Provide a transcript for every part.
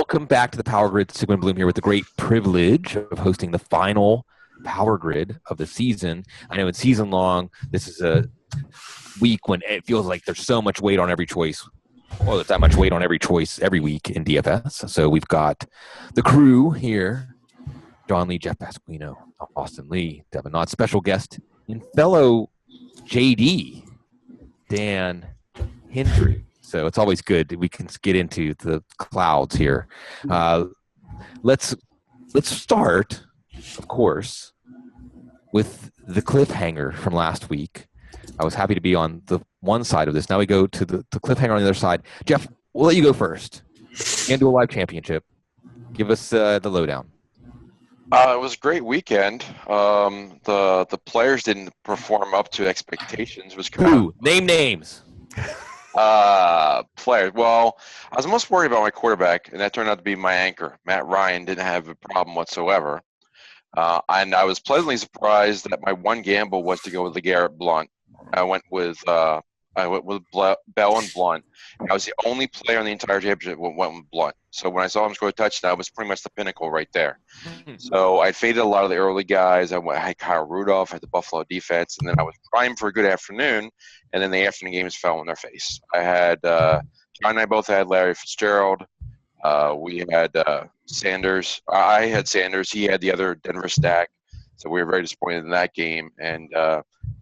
Welcome back to the Power Grid. Sigmund Bloom here with the great privilege of hosting the final Power Grid of the season. I know it's season long. This is a week when it feels like there's so much weight on every choice. Well, there's that much weight on every choice every week in DFS. So we've got the crew here. John Lee, Jeff Pasquino, Austin Lee, Devin Knott, special guest and fellow JD, Dan Hindery. So it's always good that we can get into the clouds here. Let's start, of course, with the cliffhanger from last week. I was happy to be on the one side of this. Now we go to the cliffhanger on the other side. Jeff, we'll let you go first. FanDuel Live Championship. Give us the lowdown. It was a great weekend. The players didn't perform up to expectations. It was Name names. Players. Well, I was most worried about my quarterback, and that turned out to be my anchor. Matt Ryan didn't have a problem whatsoever. And I was pleasantly surprised that my one gamble was to go with LeGarrette Blount. I went with Bell and Blount. I was the only player in the entire championship who went with Blount. So when I saw him score a touchdown, it was pretty much the pinnacle right there. So I faded a lot of the early guys. I had Kyle Rudolph, I had the Buffalo defense, and then I was primed for a good afternoon, and then the afternoon games fell on their face. I had John and I both had Larry Fitzgerald. We had Sanders. I had Sanders. He had the other Denver stack. So we were very disappointed in that game. And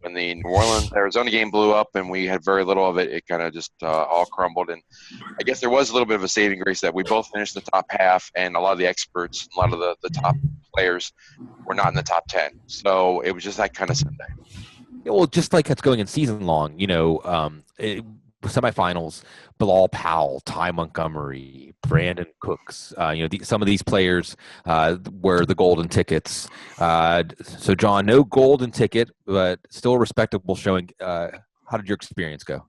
when the New Orleans-Arizona game blew up and we had very little of it, it kind of just all crumbled. And I guess there was a little bit of a saving grace that we both finished the top half, and a lot of the experts, a lot of the top players were not in the top 10. So it was just that kind of Sunday. Well, just like it's going in season long, semifinals, Bilal Powell, Ty Montgomery, Brandon Cooks, some of these players were the golden tickets. So, John, no golden ticket, but still a respectable showing. How did your experience go?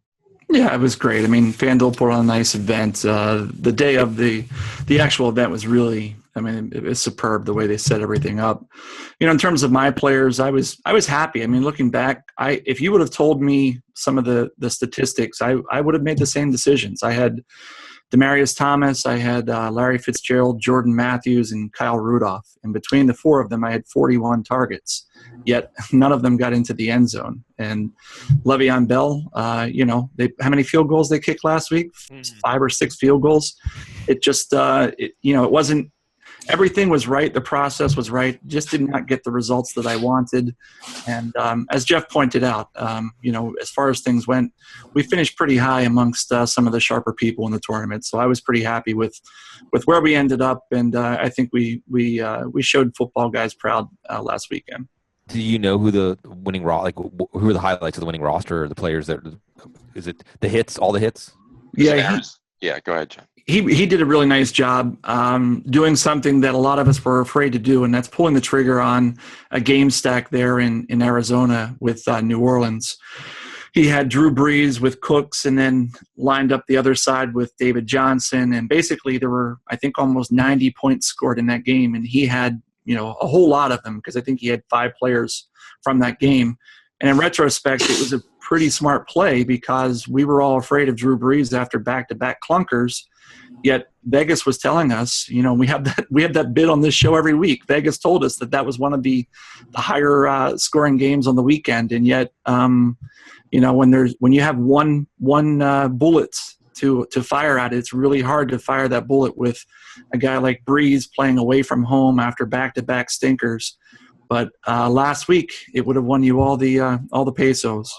Yeah, it was great. I mean, FanDuel put on a nice event. The day of the actual event was really, it was superb the way they set everything up. In terms of my players, I was happy. I mean, looking back, if you would have told me some of the statistics, I would have made the same decisions. I had Demaryius Thomas, I had Larry Fitzgerald, Jordan Matthews, and Kyle Rudolph. And between the four of them, I had 41 targets. Yet none of them got into the end zone. And Le'Veon Bell, how many field goals they kicked last week? 5 or 6 field goals. It just, it wasn't. Everything was right. The process was right. Just did not get the results that I wanted. And as Jeff pointed out, as far as things went, we finished pretty high amongst some of the sharper people in the tournament. So I was pretty happy with where we ended up. And I think we showed Footballguys proud last weekend. Do you know who the winning who are the highlights of the winning roster, or the players is it the hits, all the hits? Yeah. Yeah, go ahead, John. He did a really nice job doing something that a lot of us were afraid to do, and that's pulling the trigger on a game stack there in Arizona with New Orleans. He had Drew Brees with Cooks and then lined up the other side with David Johnson, and basically there were, I think, almost 90 points scored in that game, and he had a whole lot of them because I think he had 5 players from that game. And in retrospect, it was a pretty smart play because we were all afraid of Drew Brees after back-to-back clunkers. Yet Vegas was telling us, we have that bid on this show every week. Vegas told us that was one of the higher scoring games on the weekend. And yet, when you have one bullet to fire at it, it's really hard to fire that bullet with a guy like Brees playing away from home after back-to-back stinkers. But last week, it would have won you all the pesos.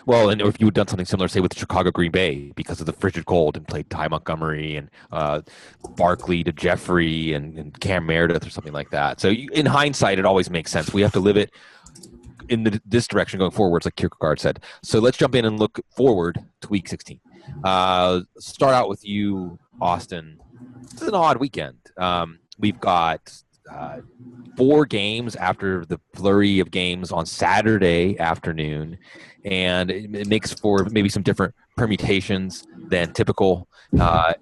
Well, and if you had done something similar, say with Chicago Green Bay, because of the frigid cold, and played Ty Montgomery and Barkley to Jeffrey and Cam Meredith or something like that. So in hindsight, it always makes sense. We have to live it in this direction going forward, like Kierkegaard said. So let's jump in and look forward to Week 16. Start out with you, Austin. It's an odd weekend. We've got 4 games after the flurry of games on Saturday afternoon, and it makes for maybe some different permutations than typical.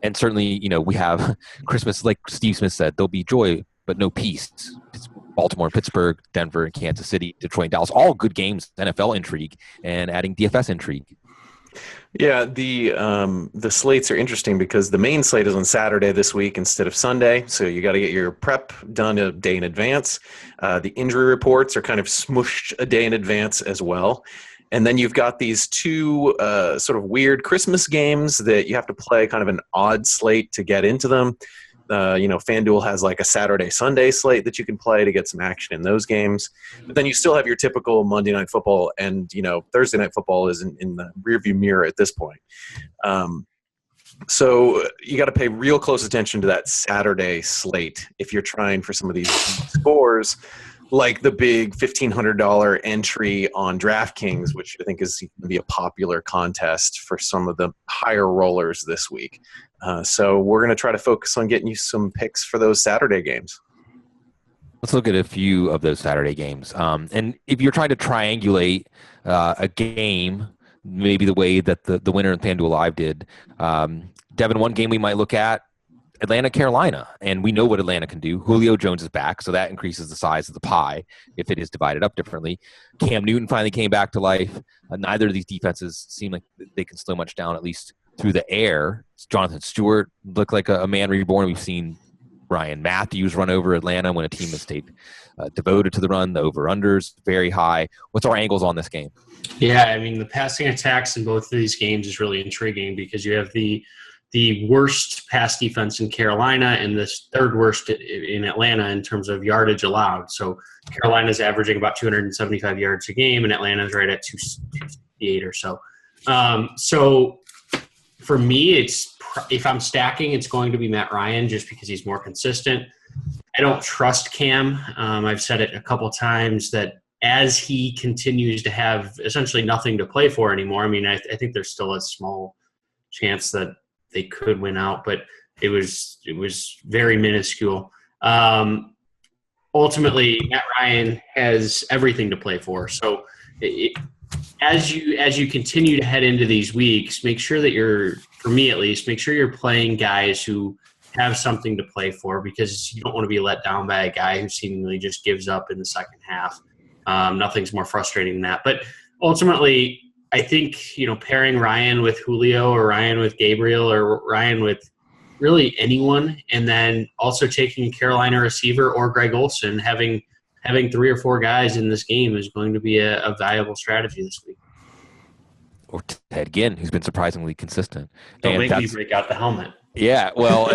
And certainly, we have Christmas, like Steve Smith said, there'll be joy, but no peace. It's Baltimore, Pittsburgh, Denver, and Kansas City, Detroit, and Dallas, all good games, NFL intrigue, and adding DFS intrigue. Yeah, the slates are interesting because the main slate is on Saturday this week instead of Sunday, so you got to get your prep done a day in advance. The injury reports are kind of smushed a day in advance as well. And then you've got these two sort of weird Christmas games that you have to play kind of an odd slate to get into them. FanDuel has like a Saturday, Sunday slate that you can play to get some action in those games. But then you still have your typical Monday Night Football, and Thursday Night Football is in the rearview mirror at this point. So you got to pay real close attention to that Saturday slate if you're trying for some of these scores, like the big $1,500 entry on DraftKings, which I think is going to be a popular contest for some of the higher rollers this week. So we're going to try to focus on getting you some picks for those Saturday games. Let's look at a few of those Saturday games. And if you're trying to triangulate a game, maybe the way that the winner in FanDuel Live did, Devin, one game we might look at, Atlanta, Carolina. And we know what Atlanta can do. Julio Jones is back, so that increases the size of the pie if it is divided up differently. Cam Newton finally came back to life. Neither of these defenses seem like they can slow much down, at least through the air. Jonathan Stewart looked like a man reborn. We've seen Ryan Matthews run over Atlanta when a team has stayed devoted to the run. The over-unders very high. What's our angles on this game? Yeah, I mean, the passing attacks in both of these games is really intriguing because you have the worst pass defense in Carolina and the third worst in Atlanta in terms of yardage allowed. So Carolina's averaging about 275 yards a game, and Atlanta's right at 268 or so. So for me, if I'm stacking, it's going to be Matt Ryan just because he's more consistent. I don't trust Cam. I've said it a couple times that as he continues to have essentially nothing to play for anymore, I mean, I think there's still a small chance that they could win out, but it was very minuscule. Ultimately, Matt Ryan has everything to play for. So as you continue to head into these weeks, make sure that for me at least, make sure you're playing guys who have something to play for, because you don't want to be let down by a guy who seemingly just gives up in the second half. Nothing's more frustrating than that. But ultimately, I think, pairing Ryan with Julio or Ryan with Gabriel or Ryan with really anyone, and then also taking a Carolina receiver or Greg Olsen, having 3 or 4 guys in this game is going to be a valuable strategy this week. Or Ted Ginn, who's been surprisingly consistent. Don't make me break out the helmet. Yeah, well,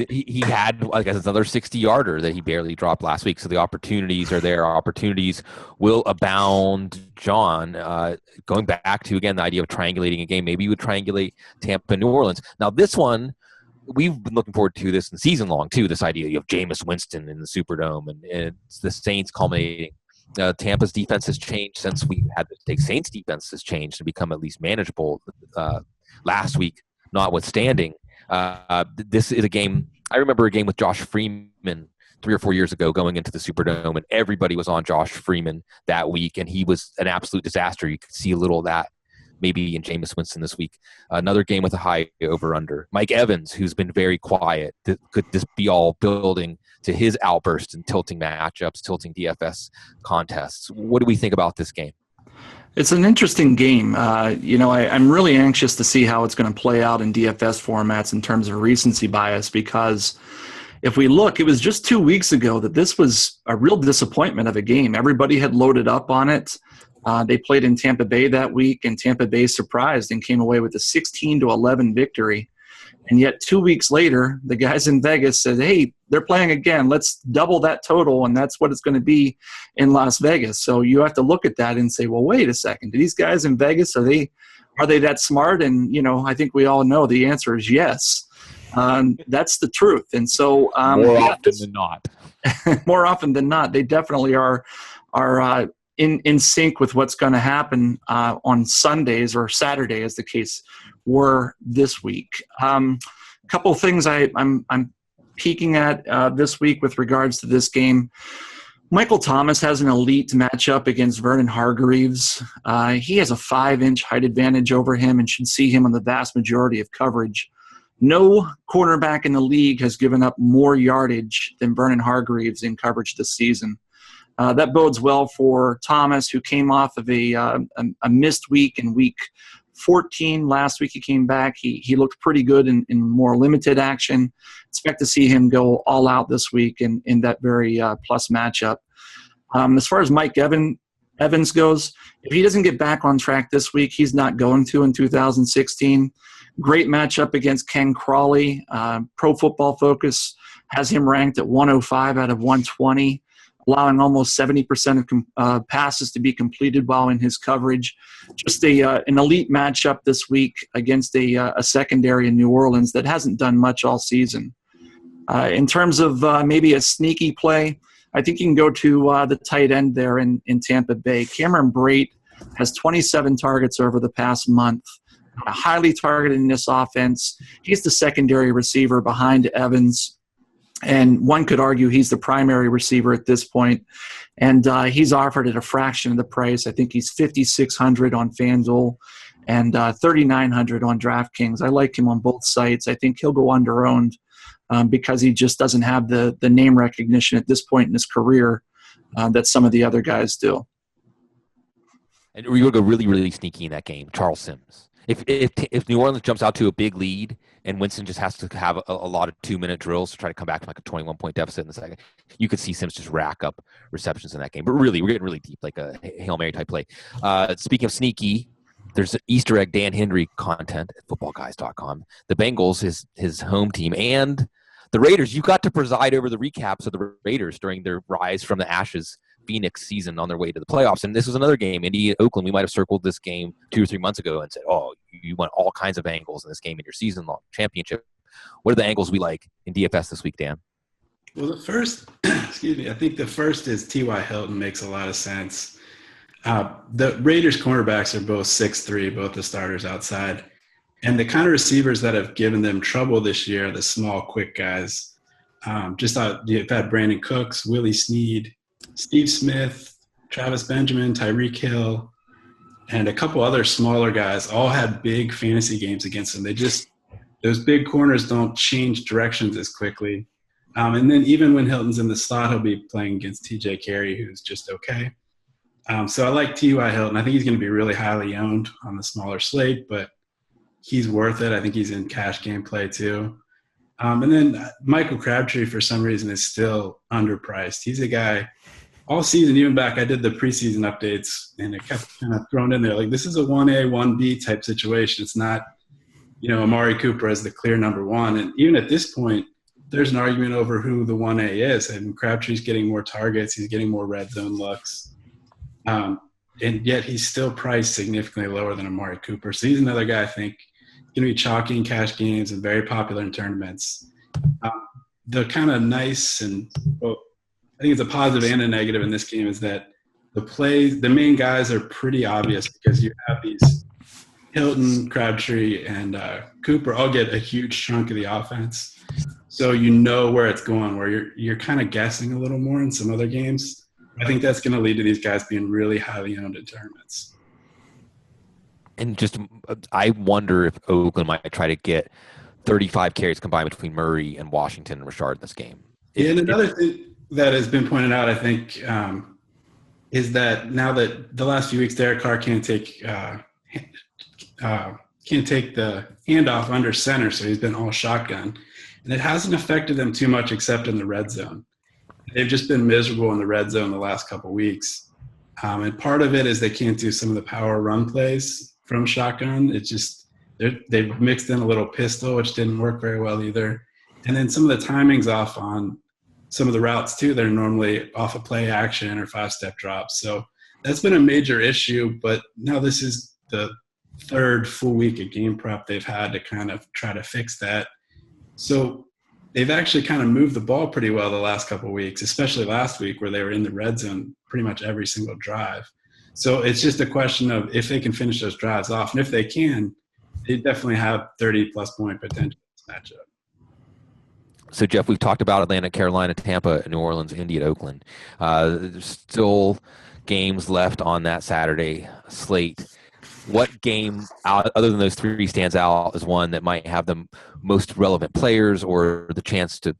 he had, I guess, another 60-yarder that he barely dropped last week. So the opportunities are there. Opportunities will abound. John, going back to, again, the idea of triangulating a game, maybe you would triangulate Tampa and New Orleans. Now, this one, we've been looking forward to this in season long, too, this idea of Jameis Winston in the Superdome and it's the Saints culminating. Tampa's defense has changed since we had to take Saints' defense has changed to become at least manageable last week, notwithstanding. This is a game. I remember a game with Josh Freeman 3 or 4 years ago going into the Superdome, and everybody was on Josh Freeman that week, and he was an absolute disaster. You could see a little of that maybe in Jameis Winston this week. Another game with a high over-under. Mike Evans, who's been very quiet. Could this be all building to his outburst and tilting matchups, tilting DFS contests? What do we think about this game? It's an interesting game. I'm really anxious to see how it's going to play out in DFS formats in terms of recency bias, because if we look, it was just 2 weeks ago that this was a real disappointment of a game. Everybody had loaded up on it. They played in Tampa Bay that week, and Tampa Bay surprised and came away with a 16-11 victory. And yet 2 weeks later, the guys in Vegas said, hey, they're playing again. Let's double that total, and that's what it's going to be in Las Vegas. So you have to look at that and say, well, wait a second. Do these guys in Vegas, are they that smart? And, I think we all know the answer is yes. That's the truth. And so more often than not. More often than not, they definitely are in sync with what's going to happen on Sundays or Saturday, as the case were this week. Couple of things I'm peeking at this week with regards to this game. Michael Thomas has an elite matchup against Vernon Hargreaves. He has a 5-inch height advantage over him and should see him on the vast majority of coverage. No cornerback in the league has given up more yardage than Vernon Hargreaves in coverage this season. That bodes well for Thomas, who came off of a missed week in week 14 last week. He came back. He looked pretty good in more limited action. Expect to see him go all out this week in that very plus matchup. As far as Mike Evans goes, if he doesn't get back on track this week, he's not going to in 2016. Great matchup against Ken Crawley. Pro Football Focus has him ranked at 105 out of 120, allowing almost 70% of passes to be completed while in his coverage. Just an elite matchup this week against a secondary in New Orleans that hasn't done much all season. In terms of maybe a sneaky play, I think you can go to the tight end there in Tampa Bay. Cameron Brate has 27 targets over the past month. Highly targeted in this offense. He's the secondary receiver behind Evans. And one could argue he's the primary receiver at this point. And he's offered at a fraction of the price. I think he's $5,600 on FanDuel and $3,900 on DraftKings. I like him on both sites. I think he'll go under-owned because he just doesn't have the name recognition at this point in his career that some of the other guys do. And we're going to go really, really sneaky in that game, Charles Sims. If New Orleans jumps out to a big lead and Winston just has to have a lot of 2-minute drills to try to come back to like a 21-point deficit in the second, you could see Sims just rack up receptions in that game. But really, we're getting really deep, like a Hail Mary type play. Speaking of sneaky, there's Easter egg Dan Hindery content at footballguys.com. The Bengals, his home team, and the Raiders. You got to preside over the recaps of the Raiders during their rise from the ashes Phoenix season on their way to the playoffs. And this was another game, Indy, Oakland. We might have circled this game 2 or 3 months ago and said, oh, you want all kinds of angles in this game in your season-long championship. What are the angles we like in DFS this week, Dan? Well, the first, I think the first is T.Y. Hilton makes a lot of sense. The Raiders cornerbacks are both 6'3", both the starters outside. And the kind of receivers that have given them trouble this year, the small, quick guys. You've had Brandon Cooks, Willie Snead, Steve Smith, Travis Benjamin, Tyreek Hill, and a couple other smaller guys all had big fantasy games against them. Those big corners don't change directions as quickly. And then even when Hilton's in the slot, he'll be playing against TJ Carey, who's just okay. So I like T.Y. Hilton. I think he's going to be really highly owned on the smaller slate, but he's worth it. I think he's in cash game play too. And then Michael Crabtree, for some reason, is still underpriced. He's a guy all season, even back, I did the preseason updates, and it kept kind of thrown in there. Like, this is a 1A, 1B type situation. It's not, Amari Cooper as the clear number one. And even at this point, there's an argument over who the 1A is. And Crabtree's getting more targets. He's getting more red zone looks. And yet he's still priced significantly lower than Amari Cooper. So he's another guy I think going to be chalky in cash games and very popular in tournaments. The kind of nice and I think it's a positive and a negative in this game is that the main guys are pretty obvious because you have these Hilton, Crabtree, and Cooper all get a huge chunk of the offense. So you know where it's going, where you're kind of guessing a little more in some other games. I think that's going to lead to these guys being really highly owned in tournaments. And I wonder if Oakland might try to get 35 carries combined between Murray and Washington and Richard in this game. And another thing that has been pointed out, I think, is that now that the last few weeks Derek Carr can't take the handoff under center, so he's been all shotgun. And it hasn't affected them too much except in the red zone. They've just been miserable in the red zone the last couple of weeks. And part of it is they can't do some of the power run plays from shotgun. It's just they've mixed in a little pistol, which didn't work very well either. And then some of the timing's off on some of the routes too. They're normally off a play action or 5-step drops. So that's been a major issue, but now this is the third full week of game prep they've had to kind of try to fix that. So they've actually kind of moved the ball pretty well the last couple of weeks, especially last week where they were in the red zone pretty much every single drive. So it's just a question of if they can finish those drives off. And if they can, they definitely have 30-plus point potential in this matchup. So, Jeff, we've talked about Atlanta, Carolina, Tampa, New Orleans, Indy, and Oakland. There's still games left on that Saturday slate. What game, other than those three, stands out as one that might have the most relevant players or the chance to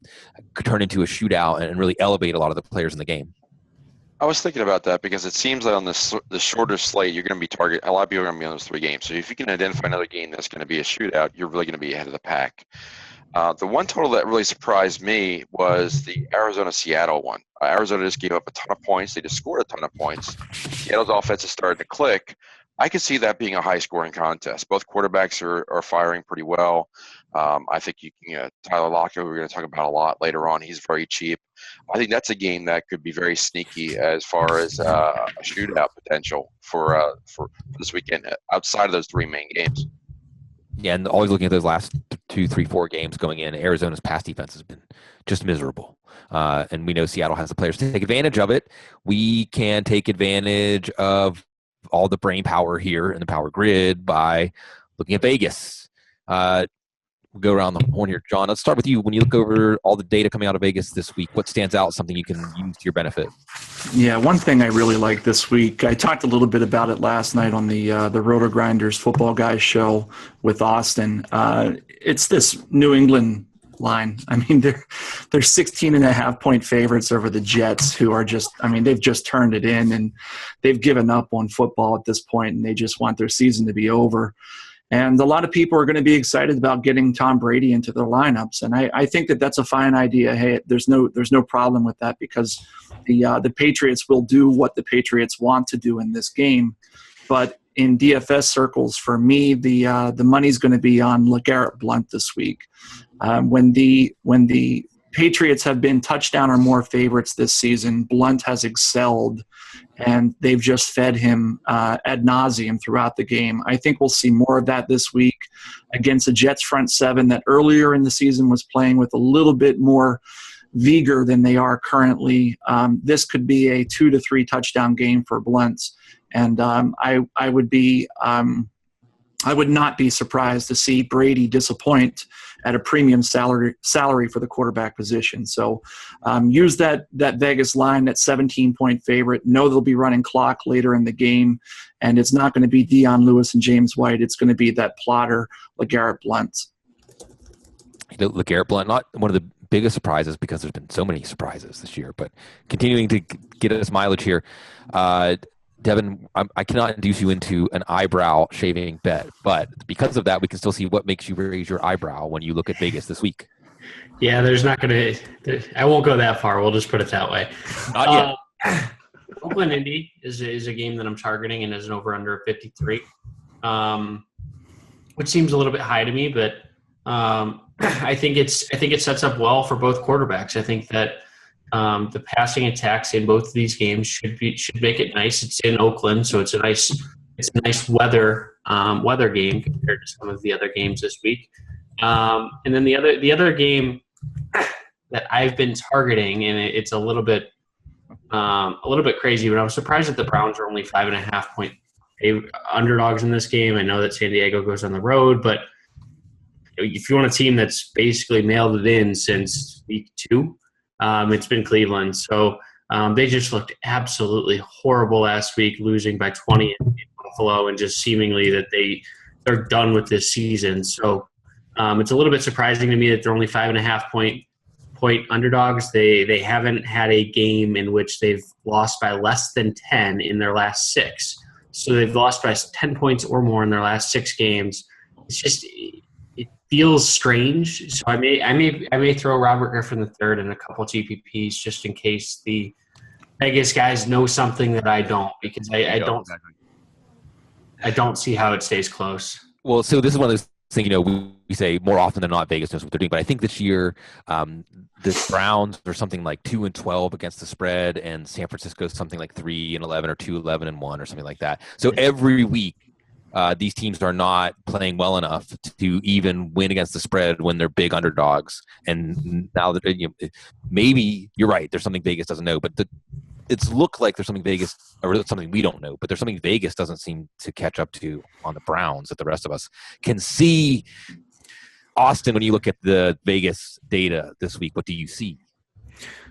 turn into a shootout and really elevate a lot of the players in the game? I was thinking about that because it seems like on the shorter slate, you're going to be a lot of people are going to be on those 3 games. So if you can identify another game that's going to be a shootout, you're really going to be ahead of the pack. The one total that really surprised me was the Arizona-Seattle one. Arizona just gave up a ton of points. They just scored a ton of points. Seattle's offense has started to click. I could see that being a high-scoring contest. Both quarterbacks are firing pretty well. I think Tyler Lockett, we're going to talk about a lot later on. He's very cheap. I think that's a game that could be very sneaky as far as a shootout potential for this weekend outside of those 3 main games. Yeah, and always looking at those last 2, 3, 4 games going in, Arizona's pass defense has been just miserable. And we know Seattle has the players to take advantage of it. We can take advantage of all the brain power here in the power grid by looking at Vegas. We'll go around the horn here. John, let's start with you. When you look over all the data coming out of Vegas this week, what stands out, something you can use to your benefit? Yeah, one thing I really like this week, I talked a little bit about it last night on the Roto Grinders Football Guys show with Austin. It's this New England line. I mean, they're 16.5-point favorites over the Jets, who are just, I mean, they've just turned it in and they've given up on football at this point, and they just want their season to be over. And a lot of people are going to be excited about getting Tom Brady into their lineups, and I think that that's a fine idea. Hey, there's no problem with that, because the Patriots will do what the Patriots want to do in this game. But in DFS circles, for me, the money's going to be on LeGarrette Blount this week. When the Patriots have been touchdown or more favorites this season, Blount has excelled, and they've just fed him ad nauseum throughout the game. I think we'll see more of that this week against a Jets front seven that earlier in the season was playing with a little bit more vigor than they are currently. This could be a 2 to 3 touchdown game for Blount, and I would not be surprised to see Brady disappoint at a premium salary for the quarterback position. So use that Vegas line, that 17-point favorite. Know they'll be running clock later in the game, and it's not going to be Dion Lewis and James White. It's going to be that plotter, LeGarrette Blount. LeGarrette Blount, not one of the biggest surprises because there's been so many surprises this year, but continuing to get us mileage here. Devin, I cannot induce you into an eyebrow shaving bet, but because of that, we can still see what makes you raise your eyebrow when you look at Vegas this week. Yeah, there's not going to – I won't go that far. We'll just put it that way. Not yet. Oakland Indy is a game that I'm targeting, and is an over-under 53, which seems a little bit high to me, but I think it sets up well for both quarterbacks. I think that the passing attacks in both of these games should make it nice. It's in Oakland, so it's a nice weather game compared to some of the other games this week. And then the other game that I've been targeting, and it's a little bit crazy, but I was surprised that the Browns are only 5.5-point underdogs in this game. I know that San Diego goes on the road, but if you want a team that's basically nailed it in since week 2. It's been Cleveland. So they just looked absolutely horrible last week, losing by 20 in Buffalo, and just seemingly that they're done with this season. So it's a little bit surprising to me that they're only 5.5-point underdogs. They haven't had a game in which they've lost by less than 10 in their last 6. So they've lost by 10 points or more in their last 6 games. It's just – feels strange, so I may throw Robert Griffin III in a couple GPPs just in case the Vegas guys know something that I don't, because I don't see how it stays close. Well, so this is one of those things, we say more often than not Vegas knows what they're doing, but I think this year the Browns are something like 2-12 against the spread, and San Francisco is something like 3-11 or 2-11-1 or something like that. So every week these teams are not playing well enough to even win against the spread when they're big underdogs. And now that maybe you're right, there's something Vegas doesn't know, but it's looked like there's something Vegas, or something we don't know, but there's something Vegas doesn't seem to catch up to on the Browns that the rest of us can see. Austin, when you look at the Vegas data this week, what do you see?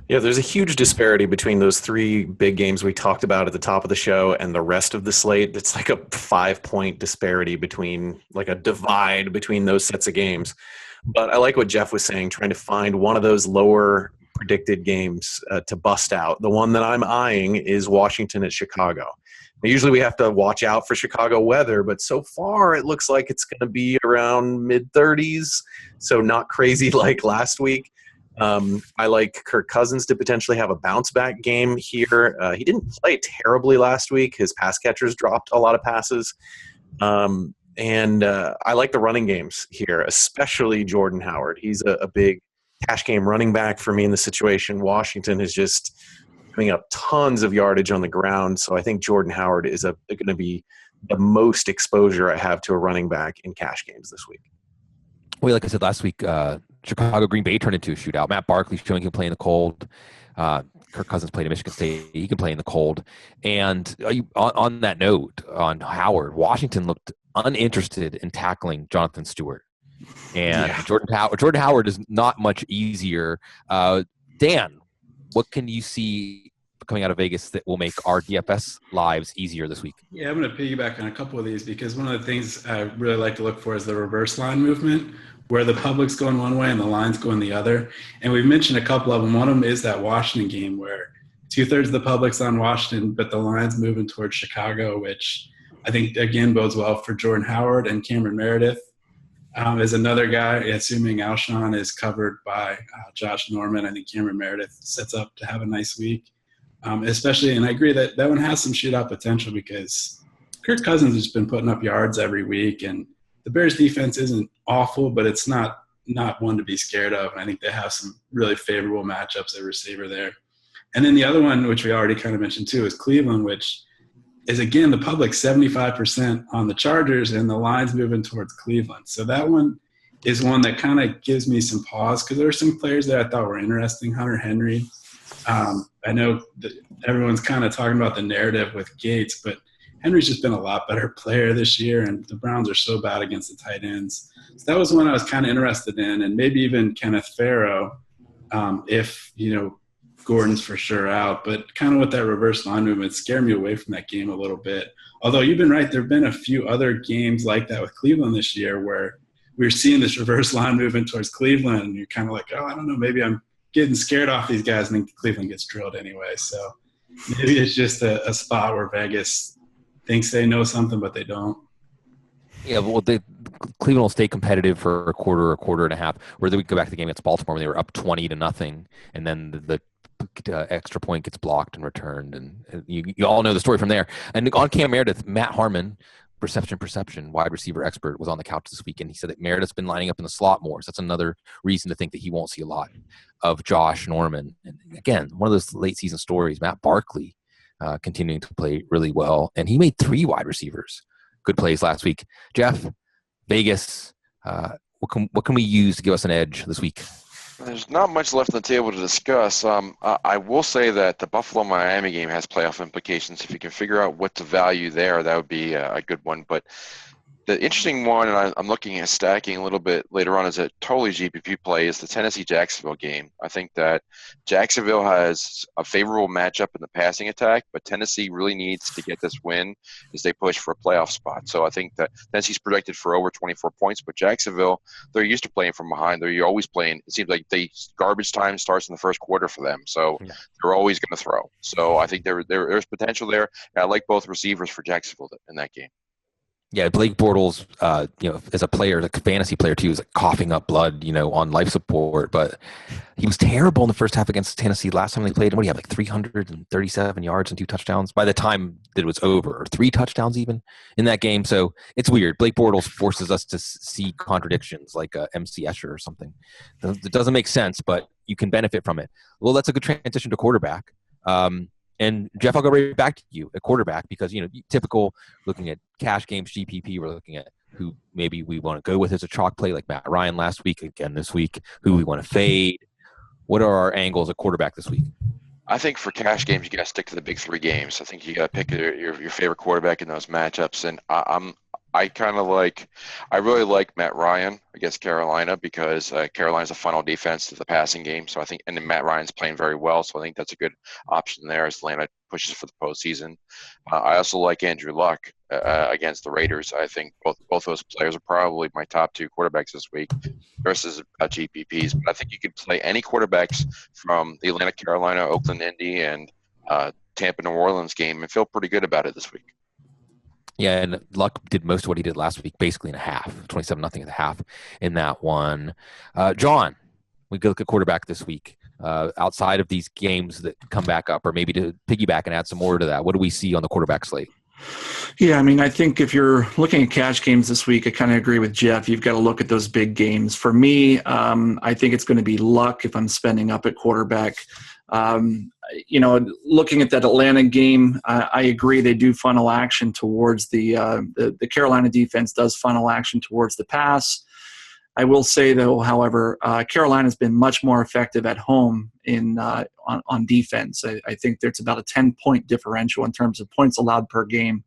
Yeah, there's a huge disparity between those 3 big games we talked about at the top of the show and the rest of the slate. It's like a 5-point disparity between, like a divide between those sets of games. But I like what Jeff was saying, trying to find one of those lower predicted games to bust out. The one that I'm eyeing is Washington at Chicago. Now, usually we have to watch out for Chicago weather, but so far it looks like it's going to be around mid-30s, so not crazy like last week. I like Kirk Cousins to potentially have a bounce-back game here. He didn't play terribly last week. His pass catchers dropped a lot of passes. And I like the running games here, especially Jordan Howard. He's a big cash game running back for me in the situation. Washington is just putting up tons of yardage on the ground, so I think Jordan Howard is going to be the most exposure I have to a running back in cash games this week. Well, like I said last week, Chicago Green Bay turned into a shootout. Matt Barkley showing he can play in the cold. Kirk Cousins played at Michigan State. He can play in the cold. And on that note, on Howard, Washington looked uninterested in tackling Jonathan Stewart. And Jordan Howard is not much easier. Dan, what can you see coming out of Vegas that will make our DFS lives easier this week? Yeah, I'm going to piggyback on a couple of these because one of the things I really like to look for is the reverse line movement, where the public's going one way and the line's going the other. And we've mentioned a couple of them. One of them is that Washington game where 2/3 of the public's on Washington, but the line's moving towards Chicago, which I think, again, bodes well for Jordan Howard. And Cameron Meredith is another guy, assuming Alshon is covered by Josh Norman. I think Cameron Meredith sets up to have a nice week. Especially, and I agree that one has some shootout potential because Kirk Cousins has been putting up yards every week, and the Bears defense isn't awful, but it's not one to be scared of. And I think they have some really favorable matchups at receiver there. And then the other one, which we already kind of mentioned too, is Cleveland, which is, again, the public 75% on the Chargers and the line's moving towards Cleveland. So that one is one that kind of gives me some pause because there are some players that I thought were interesting. Hunter Henry. I know that everyone's kind of talking about the narrative with Gates, but Henry's just been a lot better player this year, and the Browns are so bad against the tight ends. So that was one I was kind of interested in, and maybe even Kenneth Farrow if, Gordon's for sure out. But kind of with that reverse line movement scared me away from that game a little bit. Although you've been right, there have been a few other games like that with Cleveland this year where we're seeing this reverse line movement towards Cleveland, and you're kind of like, I don't know, maybe I'm getting scared off these guys, and then Cleveland gets drilled anyway. So maybe it's just a spot where Vegas thinks they know something, but they don't. Yeah, well, Cleveland will stay competitive for a quarter and a half. Where we go back to the game against Baltimore when they were up 20-0, and then the extra point gets blocked and returned, and you all know the story from there. And on Cam Meredith, Matt Harmon, perception wide receiver expert, was on the couch this weekend. He said that Meredith's been lining up in the slot more, so that's another reason to think that he won't see a lot of Josh Norman. And again, one of those late season stories, Matt Barkley continuing to play really well, and he made 3 wide receivers good plays last week. Jeff, Vegas, what can we use to give us an edge this week? There's not much left on the table to discuss. I will say that the Buffalo-Miami game has playoff implications. If you can figure out what to value there, that would be a good one. But the interesting one, and I'm looking at stacking a little bit later on, is a totally GPP play, is the Tennessee-Jacksonville game. I think that Jacksonville has a favorable matchup in the passing attack, but Tennessee really needs to get this win as they push for a playoff spot. So I think that Tennessee's projected for over 24 points, but Jacksonville, they're used to playing from behind. They're always playing. It seems like garbage time starts in the first quarter for them, so they're always going to throw. So I think there's potential there. And I like both receivers for Jacksonville in that game. Yeah, Blake Bortles, as a player, like a fantasy player too, was like coughing up blood, on life support. But he was terrible in the first half against Tennessee. Last time they played, what do you have, like 337 yards and 2 touchdowns by the time that it was over, or 3 touchdowns even in that game. So it's weird. Blake Bortles forces us to see contradictions like MC Escher or something. It doesn't make sense, but you can benefit from it. Well, that's a good transition to quarterback. And Jeff, I'll go right back to you at quarterback because, typical looking at cash games, GPP, we're looking at who maybe we want to go with as a chalk play like Matt Ryan last week, again this week, who we want to fade. What are our angles at quarterback this week? I think for cash games, you got to stick to the big 3 games. I think you got to pick your favorite quarterback in those matchups. And I really like Matt Ryan against Carolina because Carolina's a funnel defense to the passing game. So I think, and then Matt Ryan's playing very well. So I think that's a good option there as Atlanta pushes for the postseason. I also like Andrew Luck against the Raiders. I think both those players are probably my top 2 quarterbacks this week versus GPPs. But I think you could play any quarterbacks from the Atlanta, Carolina, Oakland, Indy, and Tampa, New Orleans game and feel pretty good about it this week. Yeah, and Luck did most of what he did last week, basically in a half, 27-0 at the half in that one. John, we go look at quarterback this week. Outside of these games that come back up, or maybe to piggyback and add some more to that, what do we see on the quarterback slate? Yeah, I mean, I think if you're looking at cash games this week, I kind of agree with Jeff. You've got to look at those big games. For me, I think it's going to be Luck if I'm spending up at quarterback. Looking at that Atlanta game, I agree they do funnel action towards the Carolina defense does funnel action towards the pass. I will say, though, however, Carolina's been much more effective at home on defense. I think there's about a 10-point differential in terms of points allowed per game.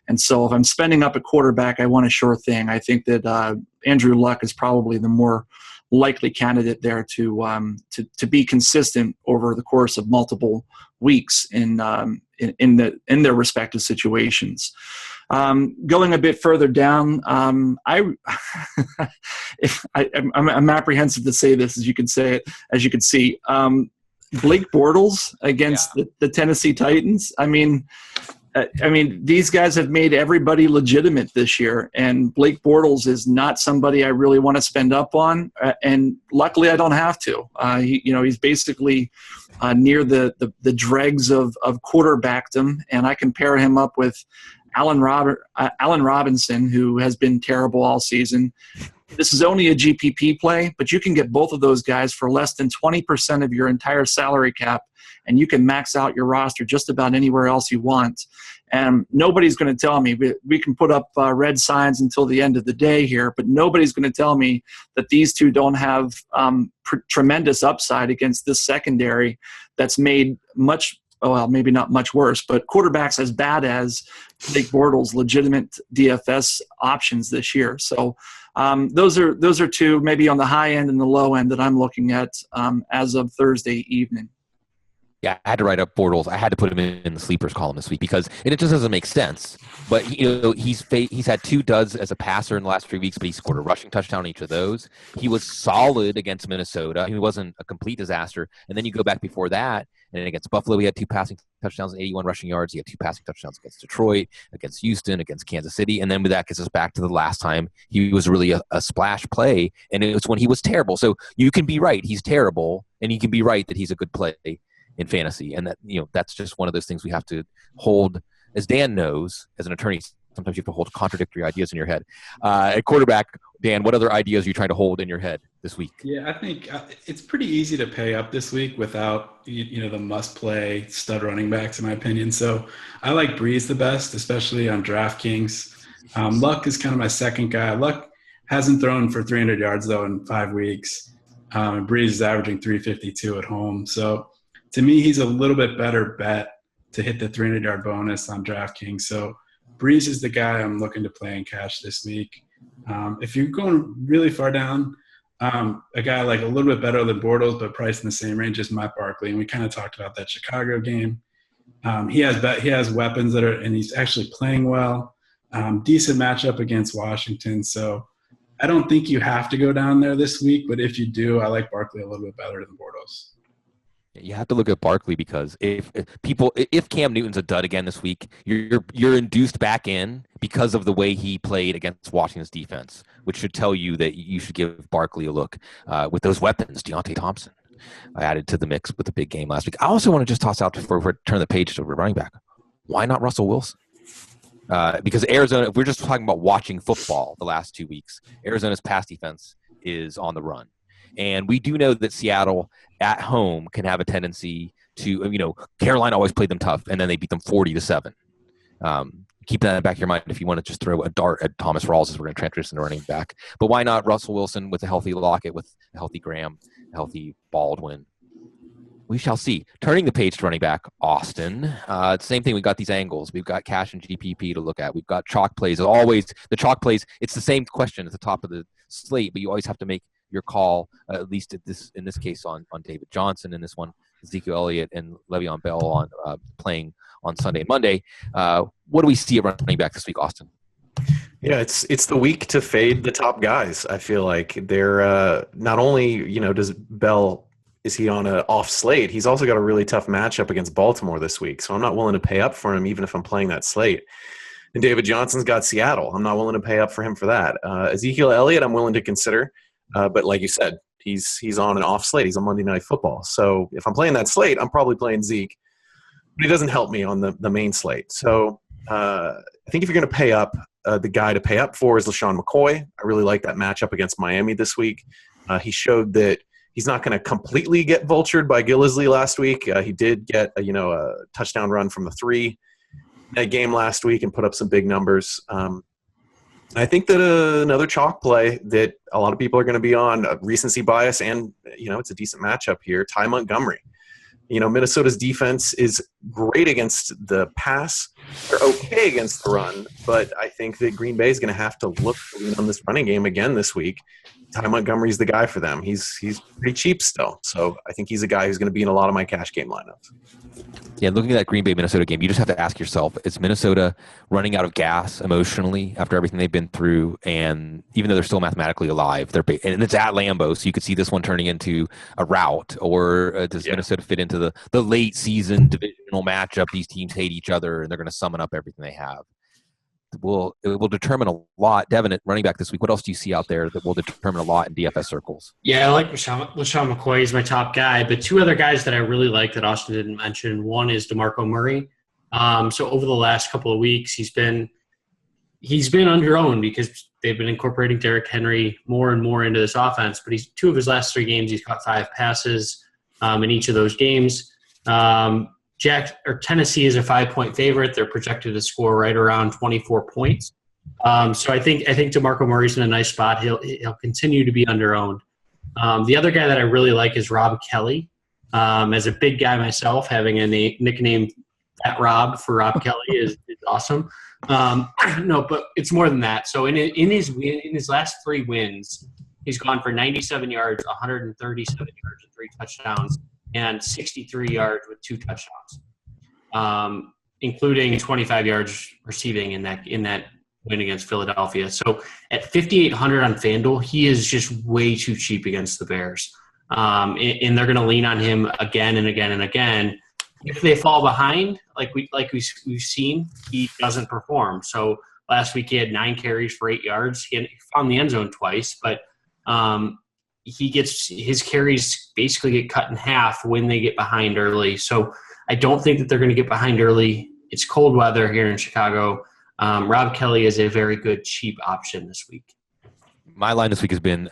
And so if I'm spending up a quarterback, I want a sure thing. I think that Andrew Luck is probably the more likely candidate there to be consistent over the course of multiple weeks in their respective situations. Going a bit further down, I'm apprehensive to say this, as you can see. Blake Bortles against the Tennessee Titans. I mean, these guys have made everybody legitimate this year, and Blake Bortles is not somebody I really want to spend up on. And luckily, I don't have to. He's basically near the dregs of quarterbackdom, and I can pair him up with Allen Robinson, who has been terrible all season. This is only a GPP play, but you can get both of those guys for less than 20% of your entire salary cap, and you can max out your roster just about anywhere else you want. And nobody's going to tell me, we can put up red signs until the end of the day here, but nobody's going to tell me that these two don't have tremendous upside against this secondary that's made maybe not much worse, but quarterbacks as bad as Blake Bortles legitimate DFS options this year. So those are two, maybe on the high end and the low end, that I'm looking at as of Thursday evening. Yeah, I had to write up Bortles. I had to put him in the sleepers column this week because, and it just doesn't make sense. But he's had 2 duds as a passer in the last 3 weeks, but he scored a rushing touchdown in each of those. He was solid against Minnesota. He wasn't a complete disaster. And then you go back before that, and against Buffalo, he had 2 passing touchdowns and 81 rushing yards. He had 2 passing touchdowns against Detroit, against Houston, against Kansas City. And then that gets us back to the last time he was really a splash play, and it was when he was terrible. So you can be right, he's terrible, and you can be right that he's a good play in fantasy. And that, that's just one of those things we have to hold. As Dan knows, as an attorney, sometimes you have to hold contradictory ideas in your head. At quarterback, Dan, what other ideas are you trying to hold in your head this week? Yeah, I think it's pretty easy to pay up this week without, the must-play stud running backs, in my opinion. So I like Breeze the best, especially on DraftKings. Luck is kind of my second guy. Luck hasn't thrown for 300 yards, though, in 5 weeks. And Breeze is averaging 352 at home. So to me, he's a little bit better bet to hit the 300-yard bonus on DraftKings. So Breeze is the guy I'm looking to play in cash this week. If you're going really far down, a guy like a little bit better than Bortles but priced in the same range is Matt Barkley. And we kind of talked about that Chicago game. He has weapons and he's actually playing well. Decent matchup against Washington. So I don't think you have to go down there this week, but if you do, I like Barkley a little bit better than Bortles. You have to look at Barkley because if Cam Newton's a dud again this week, you're induced back in because of the way he played against Washington's defense, which should tell you that you should give Barkley a look with those weapons. Deontay Thompson added to the mix with the big game last week. I also want to just toss out before we turn the page to running back. Why not Russell Wilson? Because Arizona, if we're just talking about watching football the last 2 weeks, Arizona's pass defense is on the run. And we do know that Seattle at home can have a tendency to, Carolina always played them tough, and then they beat them 40-7. Keep that in the back of your mind if you want to just throw a dart at Thomas Rawls as we're going to transition to running back. But why not Russell Wilson with a healthy Lockett, with a healthy Graham, a healthy Baldwin? We shall see. Turning the page to running back, Austin. Same thing. We got these angles. We've got cash and GPP to look at. We've got chalk plays. Always the chalk plays. It's the same question at the top of the slate, but you always have to make your call. At least in this case on David Johnson. In this one, Ezekiel Elliott and Le'Veon Bell on playing on Sunday and Monday. What do we see at running back this week, Austin? Yeah, it's the week to fade the top guys. I feel like they're not only does Bell. Is he on an off slate? He's also got a really tough matchup against Baltimore this week, so I'm not willing to pay up for him even if I'm playing that slate. And David Johnson's got Seattle. I'm not willing to pay up for him for that. Ezekiel Elliott, I'm willing to consider, but like you said, he's on an off slate. He's on Monday Night Football. So if I'm playing that slate, I'm probably playing Zeke, but he doesn't help me on the main slate. So I think if you're going to pay up, the guy to pay up for is LaShawn McCoy. I really like that matchup against Miami this week. He showed that he's not going to completely get vultured by Gillislee last week. He did get a touchdown run from the 3 in that game last week and put up some big numbers. I think that another chalk play that a lot of people are going to be on, recency bias, and it's a decent matchup here. Ty Montgomery. Minnesota's defense is great against the pass. They're okay against the run, but I think that Green Bay is going to have to look on this running game again this week. Ty Montgomery's the guy for them. He's pretty cheap still, so I think he's a guy who's going to be in a lot of my cash game lineups. Yeah, looking at that Green Bay-Minnesota game, you just have to ask yourself, is Minnesota running out of gas emotionally after everything they've been through? And even though they're still mathematically alive, and it's at Lambeau, so you could see this one turning into a rout. Or does Minnesota fit into the late season divisional matchup? These teams hate each other, and they're going to summon up everything they have. It will determine a lot. Devin, at running back this week, what else do you see out there that will determine a lot in DFS circles? Yeah, I like LaShawn McCoy. He's my top guy. But 2 other guys that I really like that Austin didn't mention. One is DeMarco Murray. So over the last couple of weeks, he's been under-owned because they've been incorporating Derrick Henry more and more into this offense. But 2 of his last 3 games, he's caught 5 passes in each of those games. Tennessee is a 5-point favorite. They're projected to score right around 24 points. So I think DeMarco Murray's in a nice spot. He'll continue to be under-owned. The other guy that I really like is Rob Kelly. As a big guy myself, having a nickname Fat Rob for Rob Kelly is awesome. No, but it's more than that. So in his last 3 wins, he's gone for 97 yards, 137 yards, and 3 touchdowns. And 63 yards with 2 touchdowns, including 25 yards receiving in that win against Philadelphia. So at 5,800 on FanDuel, he is just way too cheap against the Bears, and they're going to lean on him again and again and again. If they fall behind, like we've seen, he doesn't perform. So last week he had 9 carries for 8 yards. He found the end zone twice, but his carries basically get cut in half when they get behind early. So I don't think that they're going to get behind early. It's cold weather here in Chicago. Rob Kelly is a very good cheap option this week. My line this week has been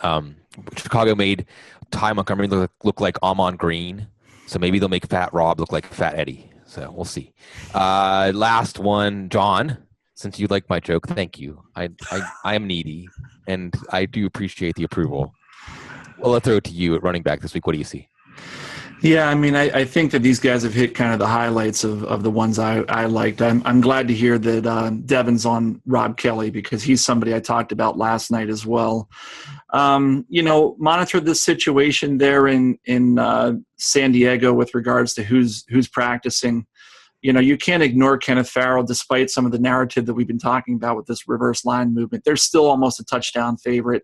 Chicago made Ty Montgomery look like Amon Green. So maybe they'll make Fat Rob look like Fat Eddie. So we'll see. Last one, John. Since you like my joke, thank you. I am needy, and I do appreciate the approval. Well, I'll throw it to you at running back this week. What do you see? Yeah, I mean, I think that these guys have hit kind of the highlights of the ones I liked. I'm glad to hear that Devin's on Rob Kelly because he's somebody I talked about last night as well. Monitor the situation there in San Diego with regards to who's practicing. You can't ignore Kenneth Farrell despite some of the narrative that we've been talking about with this reverse line movement. They're still almost a touchdown favorite.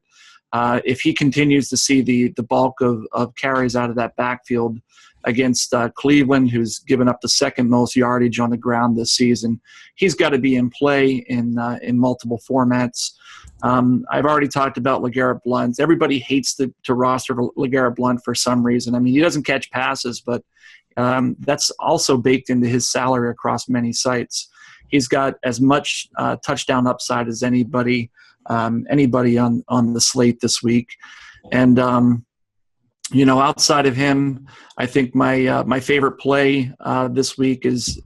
If he continues to see the bulk of carries out of that backfield against Cleveland, who's given up the 2nd most yardage on the ground this season, he's got to be in play in multiple formats. I've already talked about LeGarrette Blount. Everybody hates to roster LeGarrette Blount for some reason. I mean, he doesn't catch passes, but that's also baked into his salary across many sites. He's got as much touchdown upside as anybody on the slate this week. And, outside of him, I think my favorite play this week is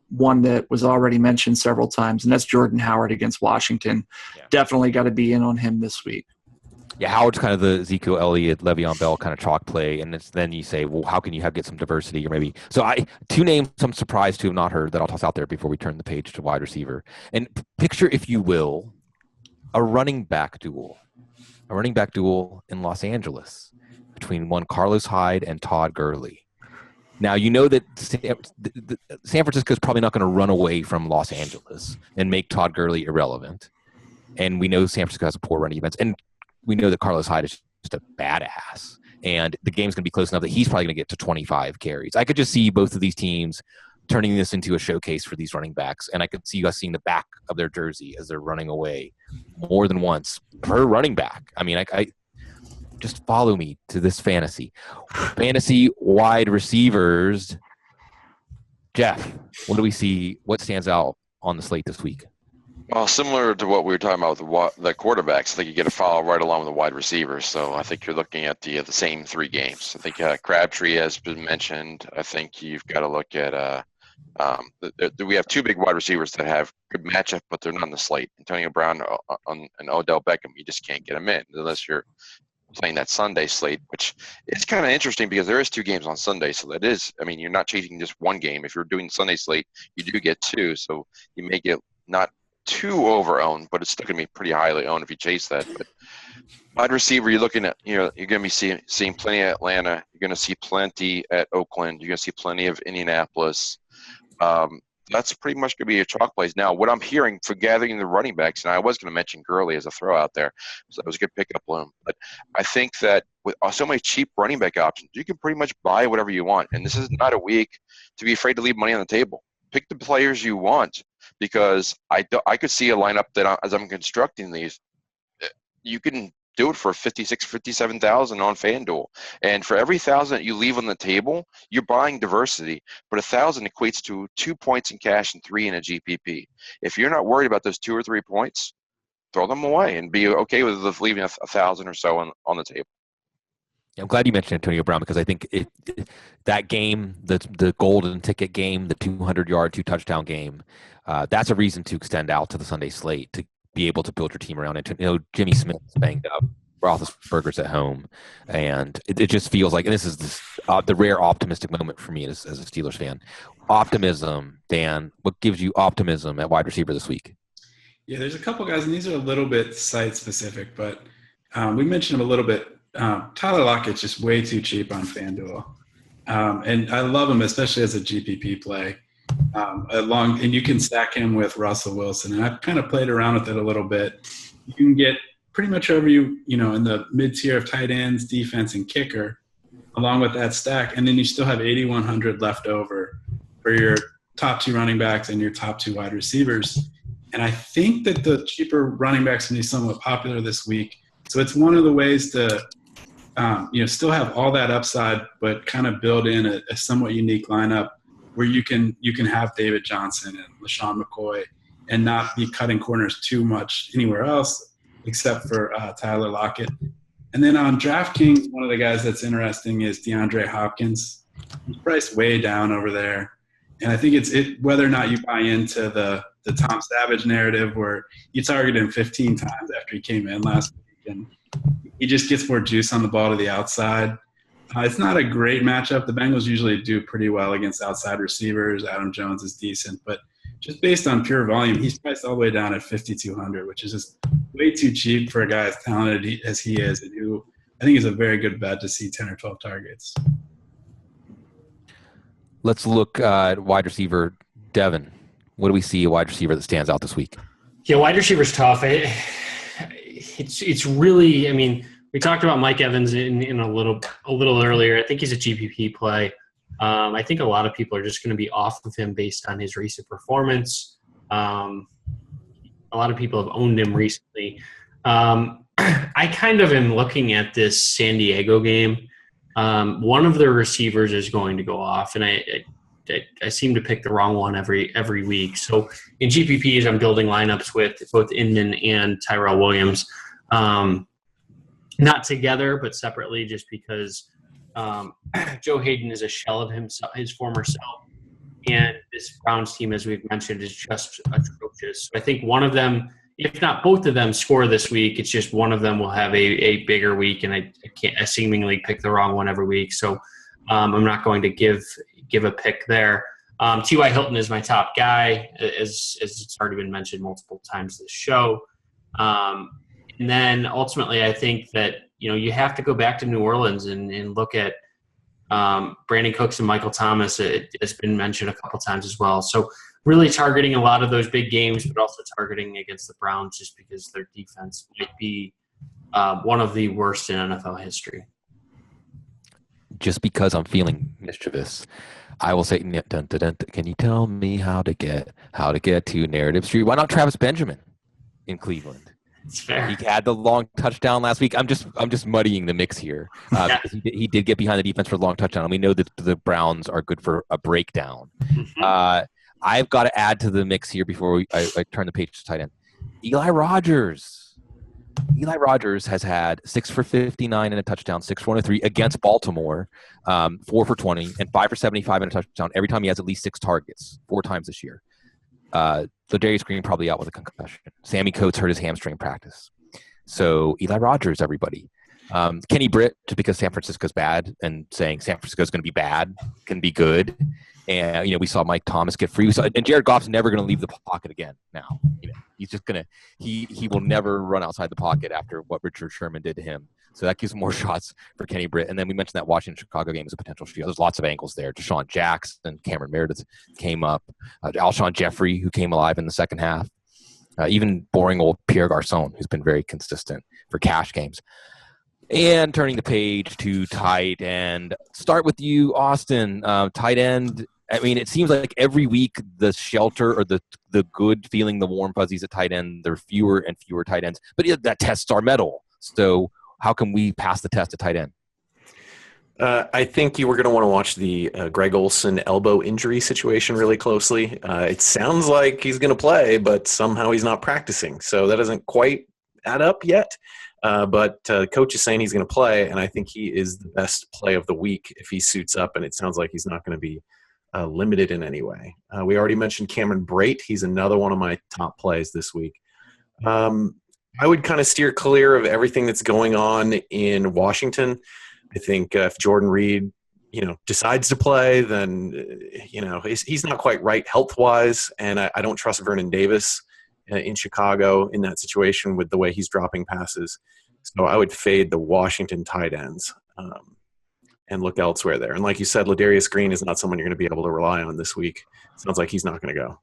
one that was already mentioned several times, and that's Jordan Howard against Washington. Yeah. Definitely got to be in on him this week. Yeah, Howard's kind of the Ezekiel Elliott, Le'Veon Bell kind of chalk play, and then you say, well, how can you get some diversity, or maybe so. Two names I'm surprised to have not heard that I'll toss out there before we turn the page to wide receiver, and picture, if you will, a running back duel in Los Angeles between one Carlos Hyde and Todd Gurley. Now, you know that San Francisco is probably not going to run away from Los Angeles and make Todd Gurley irrelevant, and we know San Francisco has a poor running defense, and we know that Carlos Hyde is just a badass, and the game's going to be close enough that he's probably going to get to 25 carries. I could just see both of these teams turning this into a showcase for these running backs, and I could see us seeing the back of their jersey as they're running away more than once per running back. I mean, I just follow me to this fantasy wide receivers. Jeff, what do we see? What stands out on the slate this week? Well, similar to what we were talking about with the quarterbacks, I think you get a follow right along with the wide receivers. So I think you're looking at the same three games. I think Crabtree has been mentioned. I think you've got to look at we have two big wide receivers that have good matchup, but they're not on the slate. Antonio Brown and Odell Beckham, you just can't get them in unless you're playing that Sunday slate, which is kind of interesting because there is two games on Sunday. So that is, I mean, you're not chasing just one game. If you're doing Sunday slate, you do get two. So you may get not too over-owned, but it's still going to be pretty highly owned if you chase that. But wide receiver, you're looking at, you're going to be seeing plenty at Atlanta. You're going to see plenty at Oakland. You're going to see plenty of Indianapolis. That's pretty much going to be your chalk plays. Now, what I'm hearing for gathering the running backs, and I was going to mention Gurley as a throw out there, so that was a good pickup on him. But I think that with so many cheap running back options, you can pretty much buy whatever you want. And this is not a week to be afraid to leave money on the table. Pick the players you want, because I could see a lineup that as I'm constructing these, you can do it for 56, 57,000 on FanDuel. And for every 1,000 that you leave on the table, you're buying diversity. But 1,000 equates to 2 points in cash and 3 in a GPP. If you're not worried about those 2 or 3 points, throw them away and be okay with leaving 1,000 or so on the table. I'm glad you mentioned Antonio Brown, because I think that game, the golden ticket game, the 200-yard, 2-touchdown game, that's a reason to extend out to the Sunday slate to be able to build your team around it. Jimmy Smith's banged up, Roethlisberger's at home, and it just feels like, and this is the rare optimistic moment for me as a Steelers fan. Optimism, Dan. What gives you optimism at wide receiver this week? Yeah, there's a couple guys, and these are a little bit site-specific, but we mentioned them a little bit. Tyler Lockett's just way too cheap on FanDuel. And I love him, especially as a GPP play. And you can stack him with Russell Wilson. And I've kind of played around with it a little bit. You can get pretty much whoever in the mid-tier of tight ends, defense, and kicker, along with that stack. And then you still have 8,100 left over for your top 2 running backs and your top 2 wide receivers. And I think that the cheaper running backs can be somewhat popular this week. So it's one of the ways to still have all that upside, but kind of build in a somewhat unique lineup where you can have David Johnson and LaShawn McCoy and not be cutting corners too much anywhere else except for Tyler Lockett. And then on DraftKings, one of the guys that's interesting is DeAndre Hopkins. He's priced way down over there. And I think it's whether or not you buy into the Tom Savage narrative where you targeted him 15 times after he came in last week, and he just gets more juice on the ball to the outside. It's not a great matchup. The Bengals usually do pretty well against outside receivers. Adam Jones is decent. But just based on pure volume, he's priced all the way down at 5,200, which is just way too cheap for a guy as talented as he is, and who I think is a very good bet to see 10 or 12 targets. Let's look at wide receiver. Devin, what do we see a wide receiver that stands out this week? Yeah, wide receiver's tough. It's really, I mean, we talked about Mike Evans in a little earlier. I think he's a GPP play. I think a lot of people are just going to be off of him based on his recent performance. A lot of people have owned him recently. I kind of am looking at this San Diego game. One of their receivers is going to go off, and I seem to pick the wrong one every week. So in GPPs, I'm building lineups with both Inman and Tyrell Williams. Not together, but separately, just because Joe Hayden is a shell of himself, his former self. And this Browns team, as we've mentioned, is just atrocious. So I think one of them if not both of them score this week, it's just one of them will have a bigger week, and I seemingly pick the wrong one every week. So I'm not going to give a pick there. T.Y. Hilton is my top guy, as it's already been mentioned multiple times this show. And then ultimately, I think that you have to go back to New Orleans and look at Brandon Cooks and Michael Thomas. It has been mentioned a couple times as well. So really targeting a lot of those big games, but also targeting against the Browns just because their defense might be one of the worst in NFL history. Just because I'm feeling mischievous, I will say, dun, dun, dun, can you tell me how to get to Narrative Street? Why not Travis Benjamin in Cleveland? It's fair. He had the long touchdown last week. I'm just muddying the mix here. Because he did get behind the defense for a long touchdown. And we know that the Browns are good for a breakdown. Mm-hmm. I've got to add to the mix here before I turn the page to tight end. Eli Rogers has had 6 for 59 and a touchdown, 6 for 103 against Baltimore, 4 for 20, and 5 for 75 and a touchdown every time he has at least 6 targets, 4 times this year. Darius Green probably out with a concussion. Sammy Coates hurt his hamstring in practice. So Eli Rogers, everybody. Kenny Britt, just because San Francisco's bad and saying San Francisco's going to be bad, can be good. And, we saw Mike Thomas get free. And Jared Goff's never going to leave the pocket again now. He's just going to – he will never run outside the pocket after what Richard Sherman did to him. So that gives more shots for Kenny Britt. And then we mentioned that Washington-Chicago game as a potential shield. There's lots of angles there. Deshaun Jackson, Cameron Meredith came up. Alshon Jeffrey, who came alive in the second half. Even boring old Pierre Garçon, who's been very consistent for cash games. And turning the page to tight end. Start with you, Austin. Tight end, it seems like every week the shelter or the good feeling, the warm fuzzies at tight end, there are fewer and fewer tight ends. But that tests our mettle. So how can we pass the test at tight end? I think you were going to want to watch the Greg Olsen elbow injury situation really closely. It sounds like he's going to play, but somehow he's not practicing. So that doesn't quite add up yet. But coach is saying he's going to play, and I think he is the best play of the week if he suits up, and it sounds like he's not going to be limited in any way. We already mentioned Cameron Brate. He's another one of my top plays this week. I would kind of steer clear of everything that's going on in Washington. I think if Jordan Reed, decides to play, then, he's not quite right health-wise, and I don't trust Vernon Davis in Chicago in that situation with the way he's dropping passes. So I would fade the Washington tight ends and look elsewhere there. And like you said, Ladarius Green is not someone you're going to be able to rely on this week. Sounds like he's not going to go.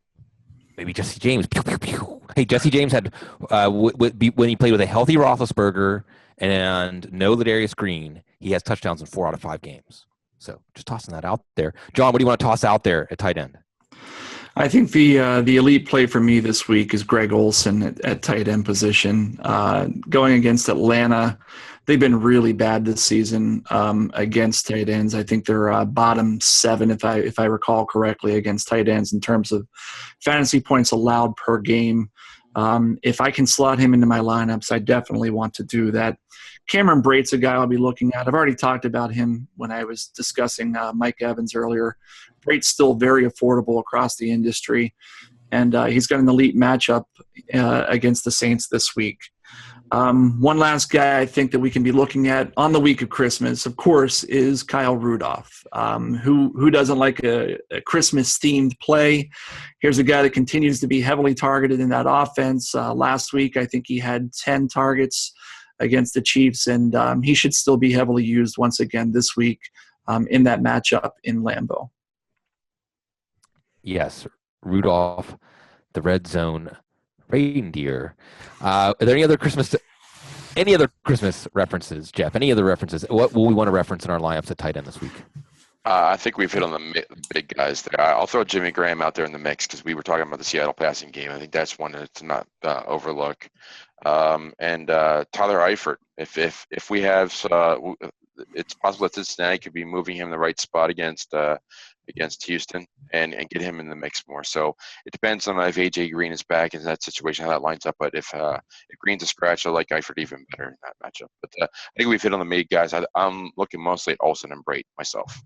Maybe Jesse James. Pew, pew, pew. Hey, Jesse James had when he played with a healthy Roethlisberger and no Ladarius Green, he has touchdowns in 4 out of 5 games. So just tossing that out there. John, what do you want to toss out there at tight end? I think the elite play for me this week is Greg Olsen at tight end position. Going against Atlanta, they've been really bad this season against tight ends. I think they're bottom 7, if I recall correctly, against tight ends in terms of fantasy points allowed per game. If I can slot him into my lineups, I definitely want to do that. Cameron Brate's a guy I'll be looking at. I've already talked about him when I was discussing Mike Evans earlier. Brate's still very affordable across the industry, and he's got an elite matchup against the Saints this week. One last guy I think that we can be looking at on the week of Christmas, of course, is Kyle Rudolph. Who doesn't like a Christmas-themed play? Here's a guy that continues to be heavily targeted in that offense. Last week, I think he had 10 targets against the Chiefs, and he should still be heavily used once again this week in that matchup in Lambeau. Yes, Rudolph, the red zone reindeer. Are there any other Christmas references, Jeff? Any other references? What will we want to reference in our lineups at tight end this week? I think we've hit on the big guys there. I'll throw Jimmy Graham out there in the mix because we were talking about the Seattle passing game. I think that's one to not overlook. And Tyler Eifert, if we have, it's possible that Cincinnati could be moving him in the right spot against Houston and get him in the mix more. So it depends on if AJ Green is back in that situation, how that lines up. But if Green's a scratch, I like Eifert even better in that matchup. But I think we've hit on the main guys. I'm looking mostly at Olsen and Brate myself.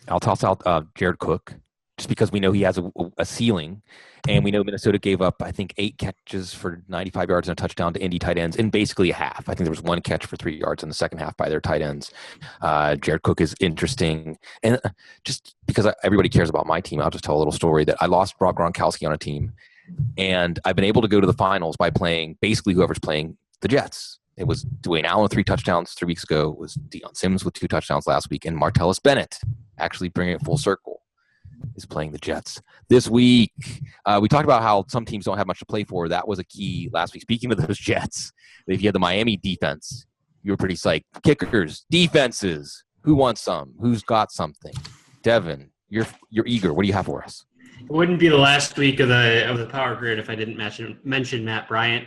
I'll toss out Jared Cook just because we know he has a ceiling. And we know Minnesota gave up, I think, 8 catches for 95 yards and a touchdown to Indy tight ends in basically a half. I think there was 1 catch for 3 yards in the second half by their tight ends. Jared Cook is interesting. And just because everybody cares about my team, I'll just tell a little story that I lost Rob Gronkowski on a team. And I've been able to go to the finals by playing basically whoever's playing the Jets. It was Dwayne Allen with 3 touchdowns 3 weeks ago. It was Deion Sims with 2 touchdowns last week. And Martellus Bennett, actually bringing it full circle, is playing the Jets this week. We talked about how some teams don't have much to play for. That was a key last week. Speaking of those Jets, if you had the Miami defense, you were pretty psyched. Kickers, defenses, who wants some? Who's got something? Devin, you're eager. What do you have for us? It wouldn't be the last week of the Power Grid if I didn't mention Matt Bryant.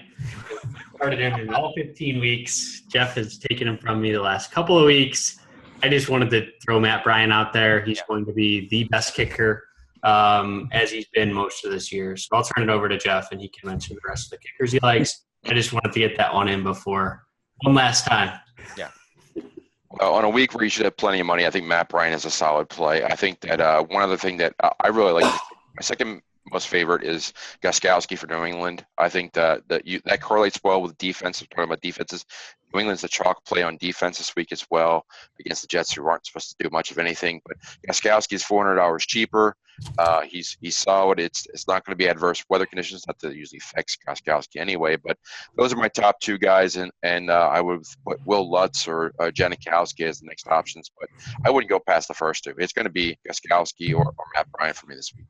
Started him in all 15 weeks. Jeff has taken him from me the last couple of weeks. I just wanted to throw Matt Bryant out there. He's going to be the best kicker as he's been most of this year. So I'll turn it over to Jeff, and he can mention the rest of the kickers he likes. I just wanted to get that one in before one last time. Yeah. On a week where you should have plenty of money, I think Matt Bryant is a solid play. I think that one other thing that I really like, my second most favorite is Gostkowski for New England. I think that correlates well with defense. We're talking about defenses. New England's the chalk play on defense this week as well against the Jets, who aren't supposed to do much of anything. But Gostkowski is $400 cheaper. He's solid. It's not going to be adverse weather conditions. Not that it usually affects Gostkowski anyway. But those are my top 2 guys, and I would put Will Lutz or Janikowski as the next options. But I wouldn't go past the first 2. It's going to be Gostkowski or Matt Bryant for me this week.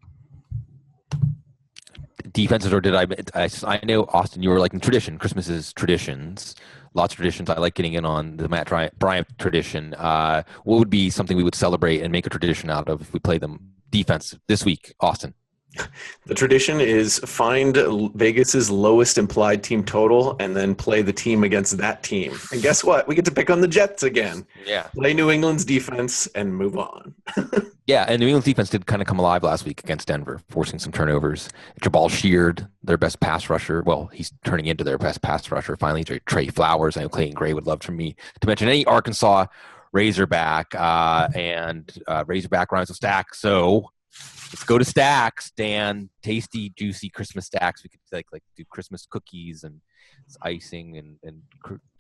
Defenses, or did I know, Austin, you were like in tradition. Christmas is traditions. Lots of traditions. I like getting in on the Matt Bryant tradition. What would be something we would celebrate and make a tradition out of if we play them defense this week, Austin? The tradition is find Vegas's lowest implied team total and then play the team against that team. And guess what? We get to pick on the Jets again. Yeah. Play New England's defense and move on. Yeah, and New England's defense did kind of come alive last week against Denver, forcing some turnovers. Jabal Sheard, their best pass rusher. Well, he's turning into their best pass rusher. Finally, Trey Flowers. I know Clayton Gray would love for me to mention any Arkansas Razorback and Razorback rhymes with stack. So let's go to stacks, Dan. Tasty, juicy Christmas stacks. We could like do Christmas cookies and icing and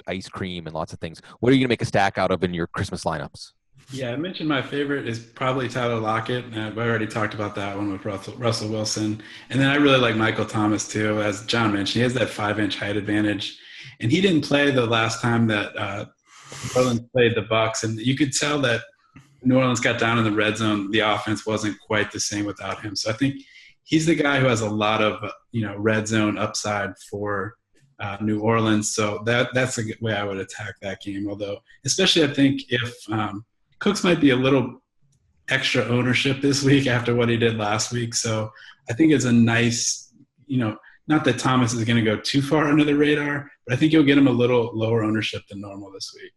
ice cream and lots of things. What are you going to make a stack out of in your Christmas lineups? Yeah, I mentioned my favorite is probably Tyler Lockett. I've already talked about that one with Russell Wilson. And then I really like Michael Thomas too. As John mentioned, he has that 5-inch height advantage. And he didn't play the last time that New Orleans played the Bucs. And you could tell that New Orleans got down in the red zone. The offense wasn't quite the same without him. So I think he's the guy who has a lot of red zone upside for New Orleans. So that's a good way I would attack that game. Although, especially I think if Cooks might be a little extra ownership this week after what he did last week. So I think it's a nice, not that Thomas is going to go too far under the radar, but I think you'll get him a little lower ownership than normal this week.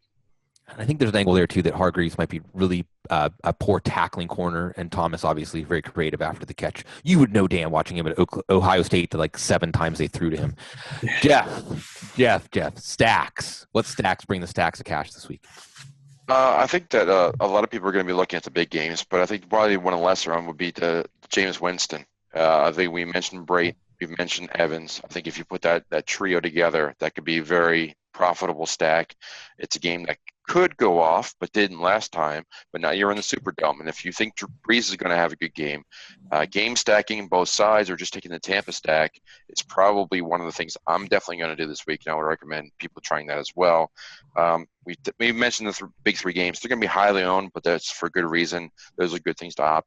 I think there's an angle there, too, that Hargreaves might be really a poor tackling corner, and Thomas obviously very creative after the catch. You would know, Dan, watching him at Ohio State, the 7 times they threw to him. Jeff, stacks. What stacks bring the stacks of cash this week? I think that a lot of people are going to be looking at the big games, but I think probably one of the lesser on would be to Jameis Winston. I think we mentioned Brate, we've mentioned Evans. I think if you put that trio together, that could be a very profitable stack. It's a game that could go off, but didn't last time. But now you're in the Superdome, and if you think Brees is going to have a good game, game stacking both sides or just taking the Tampa stack is probably one of the things I'm definitely going to do this week, and I would recommend people trying that as well. We mentioned the big 3 games. They're going to be highly owned, but that's for good reason. Those are good things to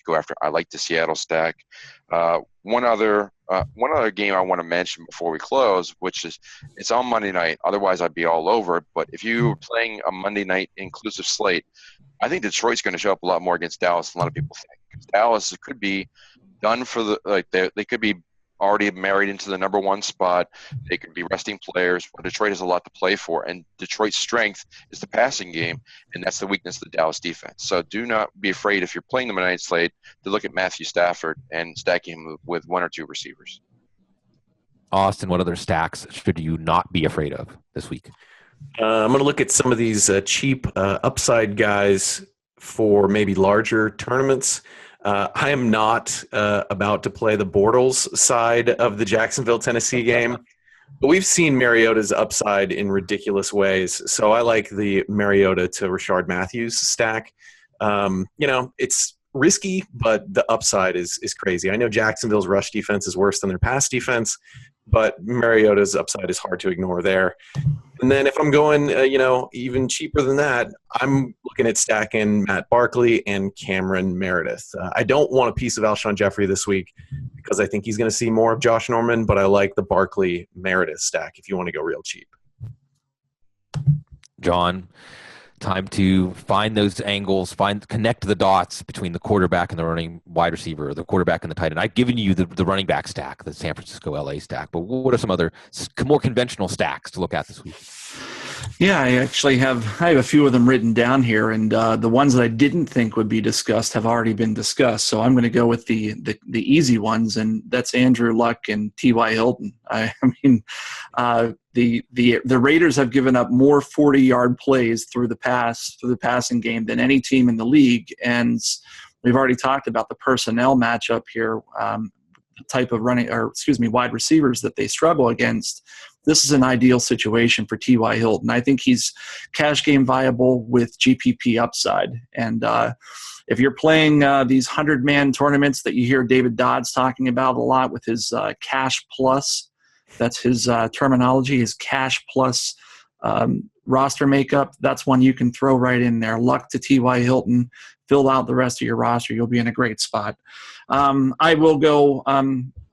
go after. I like the Seattle stack. One other game I want to mention before we close, which is it's on Monday night. Otherwise, I'd be all over it. But if you were playing a Monday night inclusive slate, I think Detroit's going to show up a lot more against Dallas than a lot of people think. Because Dallas could be done for they could be already married into the number 1 spot. They could be resting players. But Detroit has a lot to play for, and Detroit's strength is the passing game, and that's the weakness of the Dallas defense. So do not be afraid if you're playing the Monday night slate to look at Matthew Stafford and stacking him with 1 or 2 receivers. Austin, what other stacks should you not be afraid of this week? I'm going to look at some of these cheap upside guys for maybe larger tournaments. I am not about to play the Bortles side of the Jacksonville, Tennessee game, but we've seen Mariota's upside in ridiculous ways. So I like the Mariota to Rashard Matthews stack. It's risky, but the upside is crazy. I know Jacksonville's rush defense is worse than their pass defense, but Mariota's upside is hard to ignore there. And then if I'm going, even cheaper than that, I'm looking at stacking Matt Barkley and Cameron Meredith. I don't want a piece of Alshon Jeffrey this week because I think he's going to see more of Josh Norman, but I like the Barkley Meredith stack if you want to go real cheap. John, time to find those angles, connect the dots between the quarterback and the running wide receiver, or the quarterback and the tight end. I've given you the running back stack, the San Francisco LA stack, but what are some other more conventional stacks to look at this week? Yeah, I actually have a few of them written down here, and the ones that I didn't think would be discussed have already been discussed. So I'm going to go with the easy ones, and that's Andrew Luck and T.Y. Hilton. The Raiders have given up more 40-yard plays through the passing game than any team in the league, and we've already talked about the personnel matchup here, the type of wide receivers that they struggle against. This is an ideal situation for T.Y. Hilton. I think he's cash game viable with GPP upside. And if you're playing these 100-man tournaments that you hear David Dodds talking about a lot with his cash plus, that's his terminology, his cash plus roster makeup, that's one you can throw right in there. Luck to T.Y. Hilton, fill out the rest of your roster. You'll be in a great spot. I will go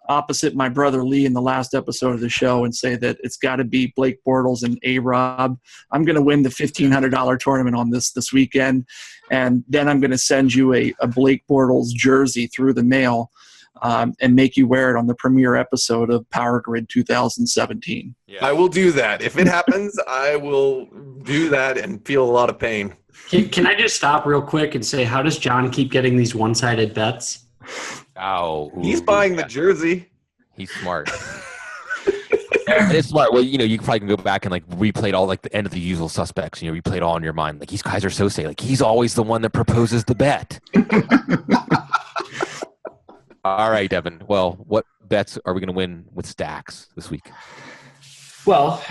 opposite my brother Lee in the last episode of the show and say that it's got to be Blake Bortles and A-Rob. I'm going to win the $1,500 tournament on this weekend, and then I'm going to send you a Blake Bortles jersey through the mail and make you wear it on the premiere episode of Power Grid 2017. Yeah. I will do that. If it happens, I will do that and feel a lot of pain. Can I just stop real quick and say, how does John keep getting these one-sided bets? He's buying the jersey. He's smart. It is smart. Well, you probably can go back and replay all the end of The Usual Suspects. Replay it all in your mind. These guys are so safe. He's always the one that proposes the bet. All right, Devin. Well, what bets are we going to win with stacks this week? Well,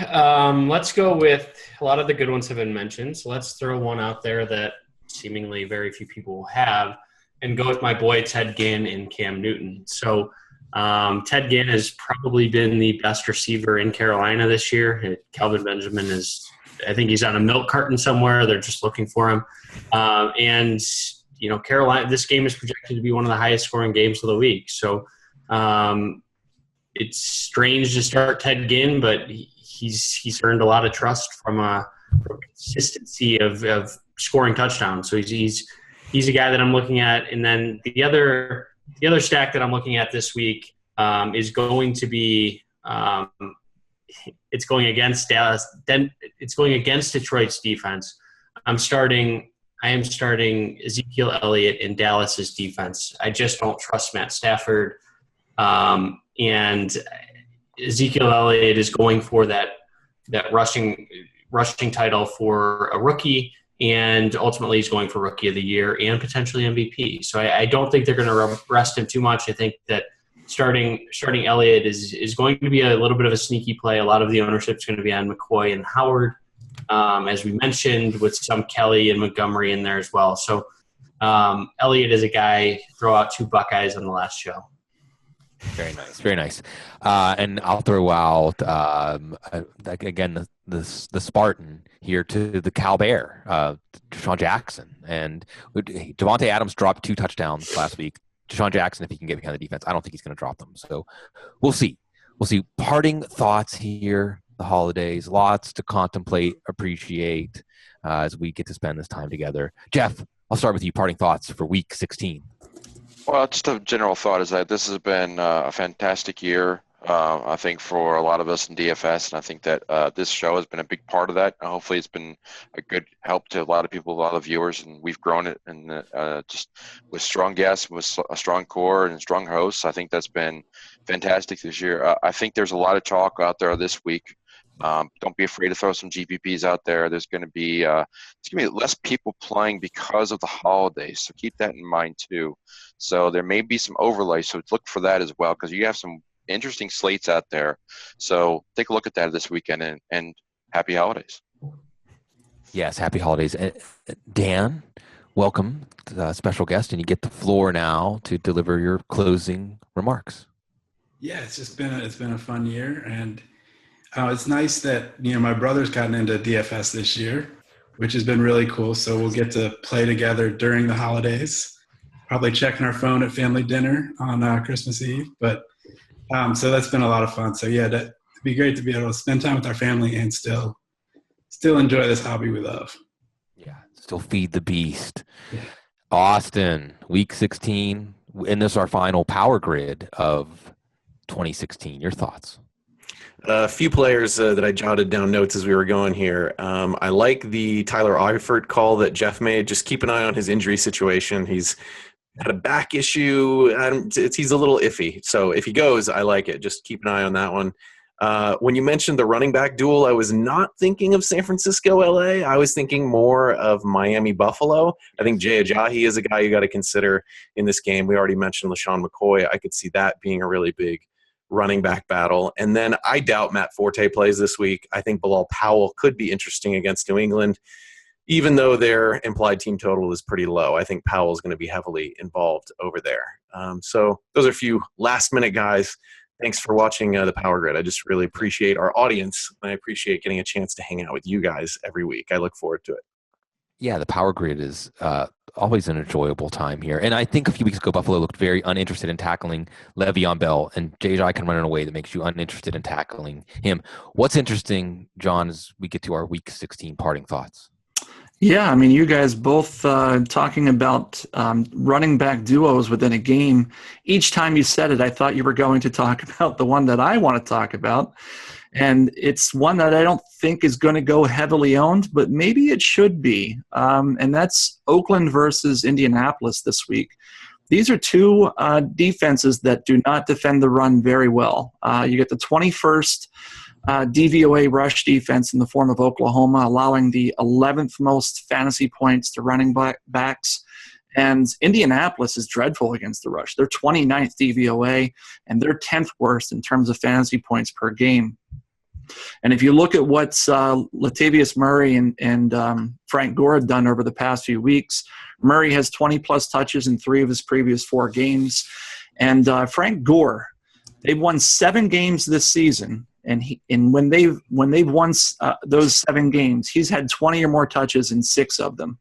let's go with a lot of the good ones have been mentioned. So let's throw one out there that seemingly very few people will have, and go with my boy Ted Ginn and Cam Newton. So Ted Ginn has probably been the best receiver in Carolina this year. Kelvin Benjamin I think he's on a milk carton somewhere. They're just looking for him. Carolina, this game is projected to be one of the highest scoring games of the week. So it's strange to start Ted Ginn, but he's earned a lot of trust from consistency of scoring touchdowns. So he's a guy that I'm looking at. And then the other stack that I'm looking at this week is going to be it's going against Dallas. Then it's going against Detroit's defense. I am starting Ezekiel Elliott in Dallas's defense. I just don't trust Matt Stafford. And Ezekiel Elliott is going for that rushing title for a rookie, and ultimately he's going for Rookie of the Year and potentially MVP. So I don't think they're going to rest him too much. I think that starting Elliott is going to be a little bit of a sneaky play. A lot of the ownership is going to be on McCoy and Howard, as we mentioned, with some Kelly and Montgomery in there as well. So Elliott is a guy, throw out 2 Buckeyes on the last show. Very nice, very nice. And I'll throw out again the Spartan here to the Cal Bear, Deshaun Jackson, and Devontae Adams dropped 2 touchdowns last week. Deshaun Jackson, if he can get behind the defense, I don't think he's going to drop them. So we'll see. Parting thoughts here. The holidays, lots to contemplate, appreciate as we get to spend this time together. Jeff, I'll start with you. Parting thoughts for Week 16. Well, just a general thought is that this has been a fantastic year, I think, for a lot of us in DFS, and I think that this show has been a big part of that. And hopefully it's been a good help to a lot of people, a lot of viewers, and we've grown it. And just with strong guests, with a strong core and strong hosts, I think that's been fantastic this year. I think there's a lot of talk out there this week Don't be afraid to throw some GPPs out there. There's going to be less people playing because of the holidays, so keep that in mind too. So there may be some overlay, so look for that as well, because you have some interesting slates out there. So take a look at that this weekend, and happy holidays. Yes, happy holidays. Dan, welcome, special guest, and you get the floor now to deliver your closing remarks. Yeah, it's been a fun year, and it's nice that my brother's gotten into DFS this year, which has been really cool. So we'll get to play together during the holidays. Probably checking our phone at family dinner on Christmas Eve, but so that's been a lot of fun. So yeah, it'd be great to be able to spend time with our family and still enjoy this hobby we love. Yeah, still feed the beast. Yeah. Austin, week 16, and this is our final power grid of 2016. Your thoughts? A few players that I jotted down notes as we were going here. I like the Tyler Eifert call that Jeff made. Just keep an eye on his injury situation. He's had a back issue. He's a little iffy. So if he goes, I like it. Just keep an eye on that one. When you mentioned the running back duel, I was not thinking of San Francisco, LA. I was thinking more of Miami, Buffalo. I think Ajayi is a guy you got to consider in this game. We already mentioned LaShawn McCoy. I could see that being a really big running back battle. And then I doubt Matt Forte plays this week. I think Bilal Powell could be interesting against New England, even though their implied team total is pretty low. I think Powell is going to be heavily involved over there. So those are a few last-minute guys. Thanks for watching the Power Grid. I just really appreciate our audience, and I appreciate getting a chance to hang out with you guys every week. I look forward to it. Yeah, the Power Grid is always an enjoyable time here. And I think a few weeks ago, Buffalo looked very uninterested in tackling Le'Veon Bell, and Ajayi can run in a way that makes you uninterested in tackling him. What's interesting, John, as we get to our Week 16 parting thoughts? Yeah, I mean, you guys both talking about running back duos within a game. Each time you said it, I thought you were going to talk about the one that I want to talk about. And it's one that I don't think is going to go heavily owned, but maybe it should be. And that's Oakland versus Indianapolis this week. These are two defenses that do not defend the run very well. You get the 21st DVOA rush defense in the form of Oklahoma, allowing the 11th most fantasy points to running backs. And Indianapolis is dreadful against the rush. They're 29th DVOA, and they're 10th worst in terms of fantasy points per game. And if you look at what Latavius Murray and Frank Gore have done over the past few weeks, Murray has 20-plus touches in 3 of his previous 4 games. And Frank Gore, they've won 7 games this season. And when they've won those 7 games, he's had 20 or more touches in 6 of them.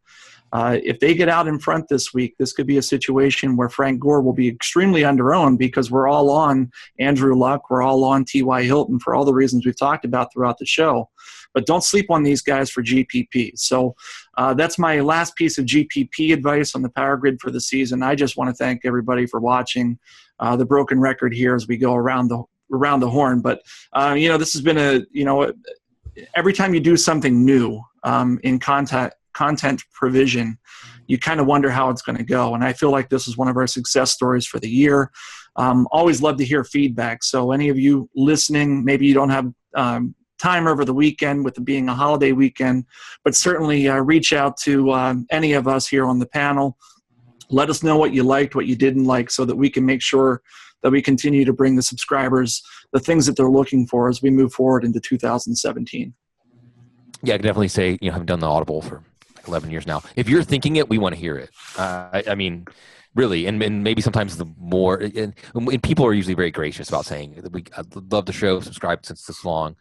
If they get out in front this week, this could be a situation where Frank Gore will be extremely under-owned because we're all on Andrew Luck, we're all on T.Y. Hilton for all the reasons we've talked about throughout the show. But don't sleep on these guys for GPP. So that's my last piece of GPP advice on the Power Grid for the season. I just want to thank everybody for watching the broken record here as we go around the horn. But, this has been every time you do something new in content provision, you kind of wonder how it's going to go. And I feel like this is one of our success stories for the year. Always love to hear feedback. So any of you listening, maybe you don't have time over the weekend with it being a holiday weekend, but certainly reach out to any of us here on the panel. Let us know what you liked, what you didn't like, so that we can make sure that we continue to bring the subscribers the things that they're looking for as we move forward into 2017. Yeah, I can definitely say, having done the Audible for 11 years now, if you're thinking it, we want to hear it. I mean, really, and maybe sometimes the more, and people are usually very gracious about saying, I love the show, subscribed since this long,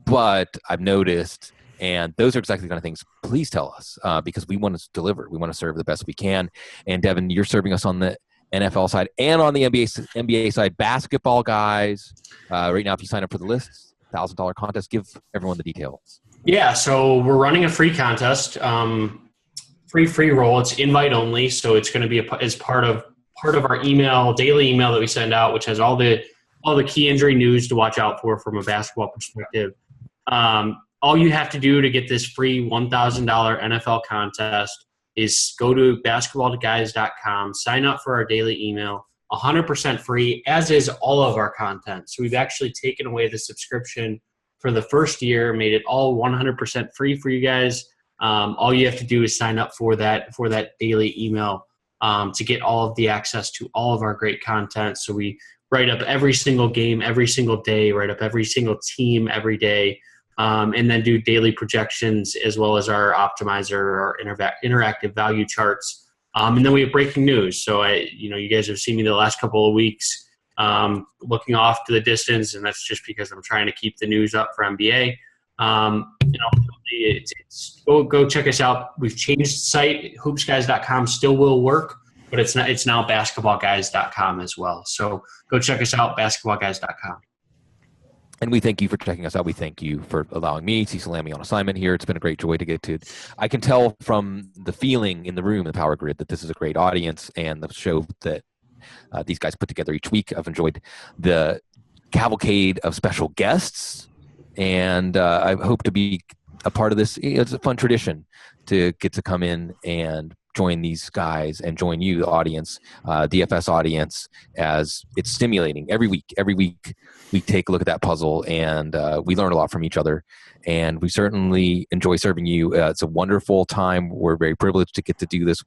but I've noticed, and those are exactly the kind of things, please tell us, because we want to deliver. We want to serve the best we can. And Devin, you're serving us on the NFL side and on the NBA side. Basketball Guys, right now, if you sign up for the list, $1,000 contest, give everyone the details. Yeah, so we're running a free contest, free roll. It's invite only, so it's going to be as part of our daily email that we send out, which has all the key injury news to watch out for from a basketball perspective. All you have to do to get this free $1,000 NFL contest is go to basketballguys.com, sign up for our daily email, 100% free, as is all of our content. So we've actually taken away the subscription for the first year, made it all 100% free for you guys. All you have to do is sign up for that daily email to get all of the access to all of our great content. So we write up every single game, every single day, write up every single team every day, and then do daily projections as well as our optimizer or interactive value charts. And then we have breaking news. So you guys have seen me the last couple of weeks looking off to the distance, and that's just because I'm trying to keep the news up for NBA. Go check us out. We've changed the site. Hoopsguys.com still will work, but it's now basketballguys.com as well. So go check us out, basketballguys.com. And we thank you for checking us out. We thank you for allowing me, Cecil Lammy, on assignment here. It's been a great joy to get to. I can tell from the feeling in the room, the Power Grid, that this is a great audience, and the show that these guys put together each week. I've enjoyed the cavalcade of special guests, and I hope to be a part of this. It's a fun tradition to get to come in and join these guys and join you, the audience, DFS audience, as it's stimulating every week. Every week we take a look at that puzzle, and we learn a lot from each other, and we certainly enjoy serving you. It's a wonderful time. We're very privileged to get to do this.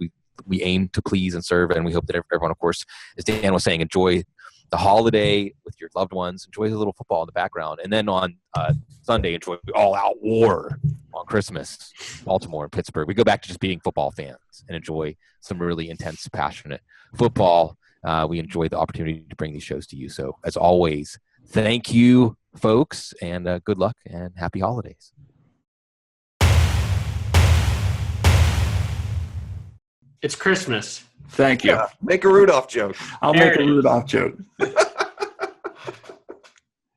We aim to please and serve, and we hope that everyone, of course, as Dan was saying, enjoy the holiday with your loved ones, enjoy a little football in the background, and then on Sunday, enjoy all-out war on Christmas, Baltimore and Pittsburgh. We go back to just being football fans and enjoy some really intense, passionate football. We enjoy the opportunity to bring these shows to you. So, as always, thank you, folks, and good luck and happy holidays. It's Christmas. Thank you. Yeah, make a Rudolph joke. I'll make a Rudolph joke.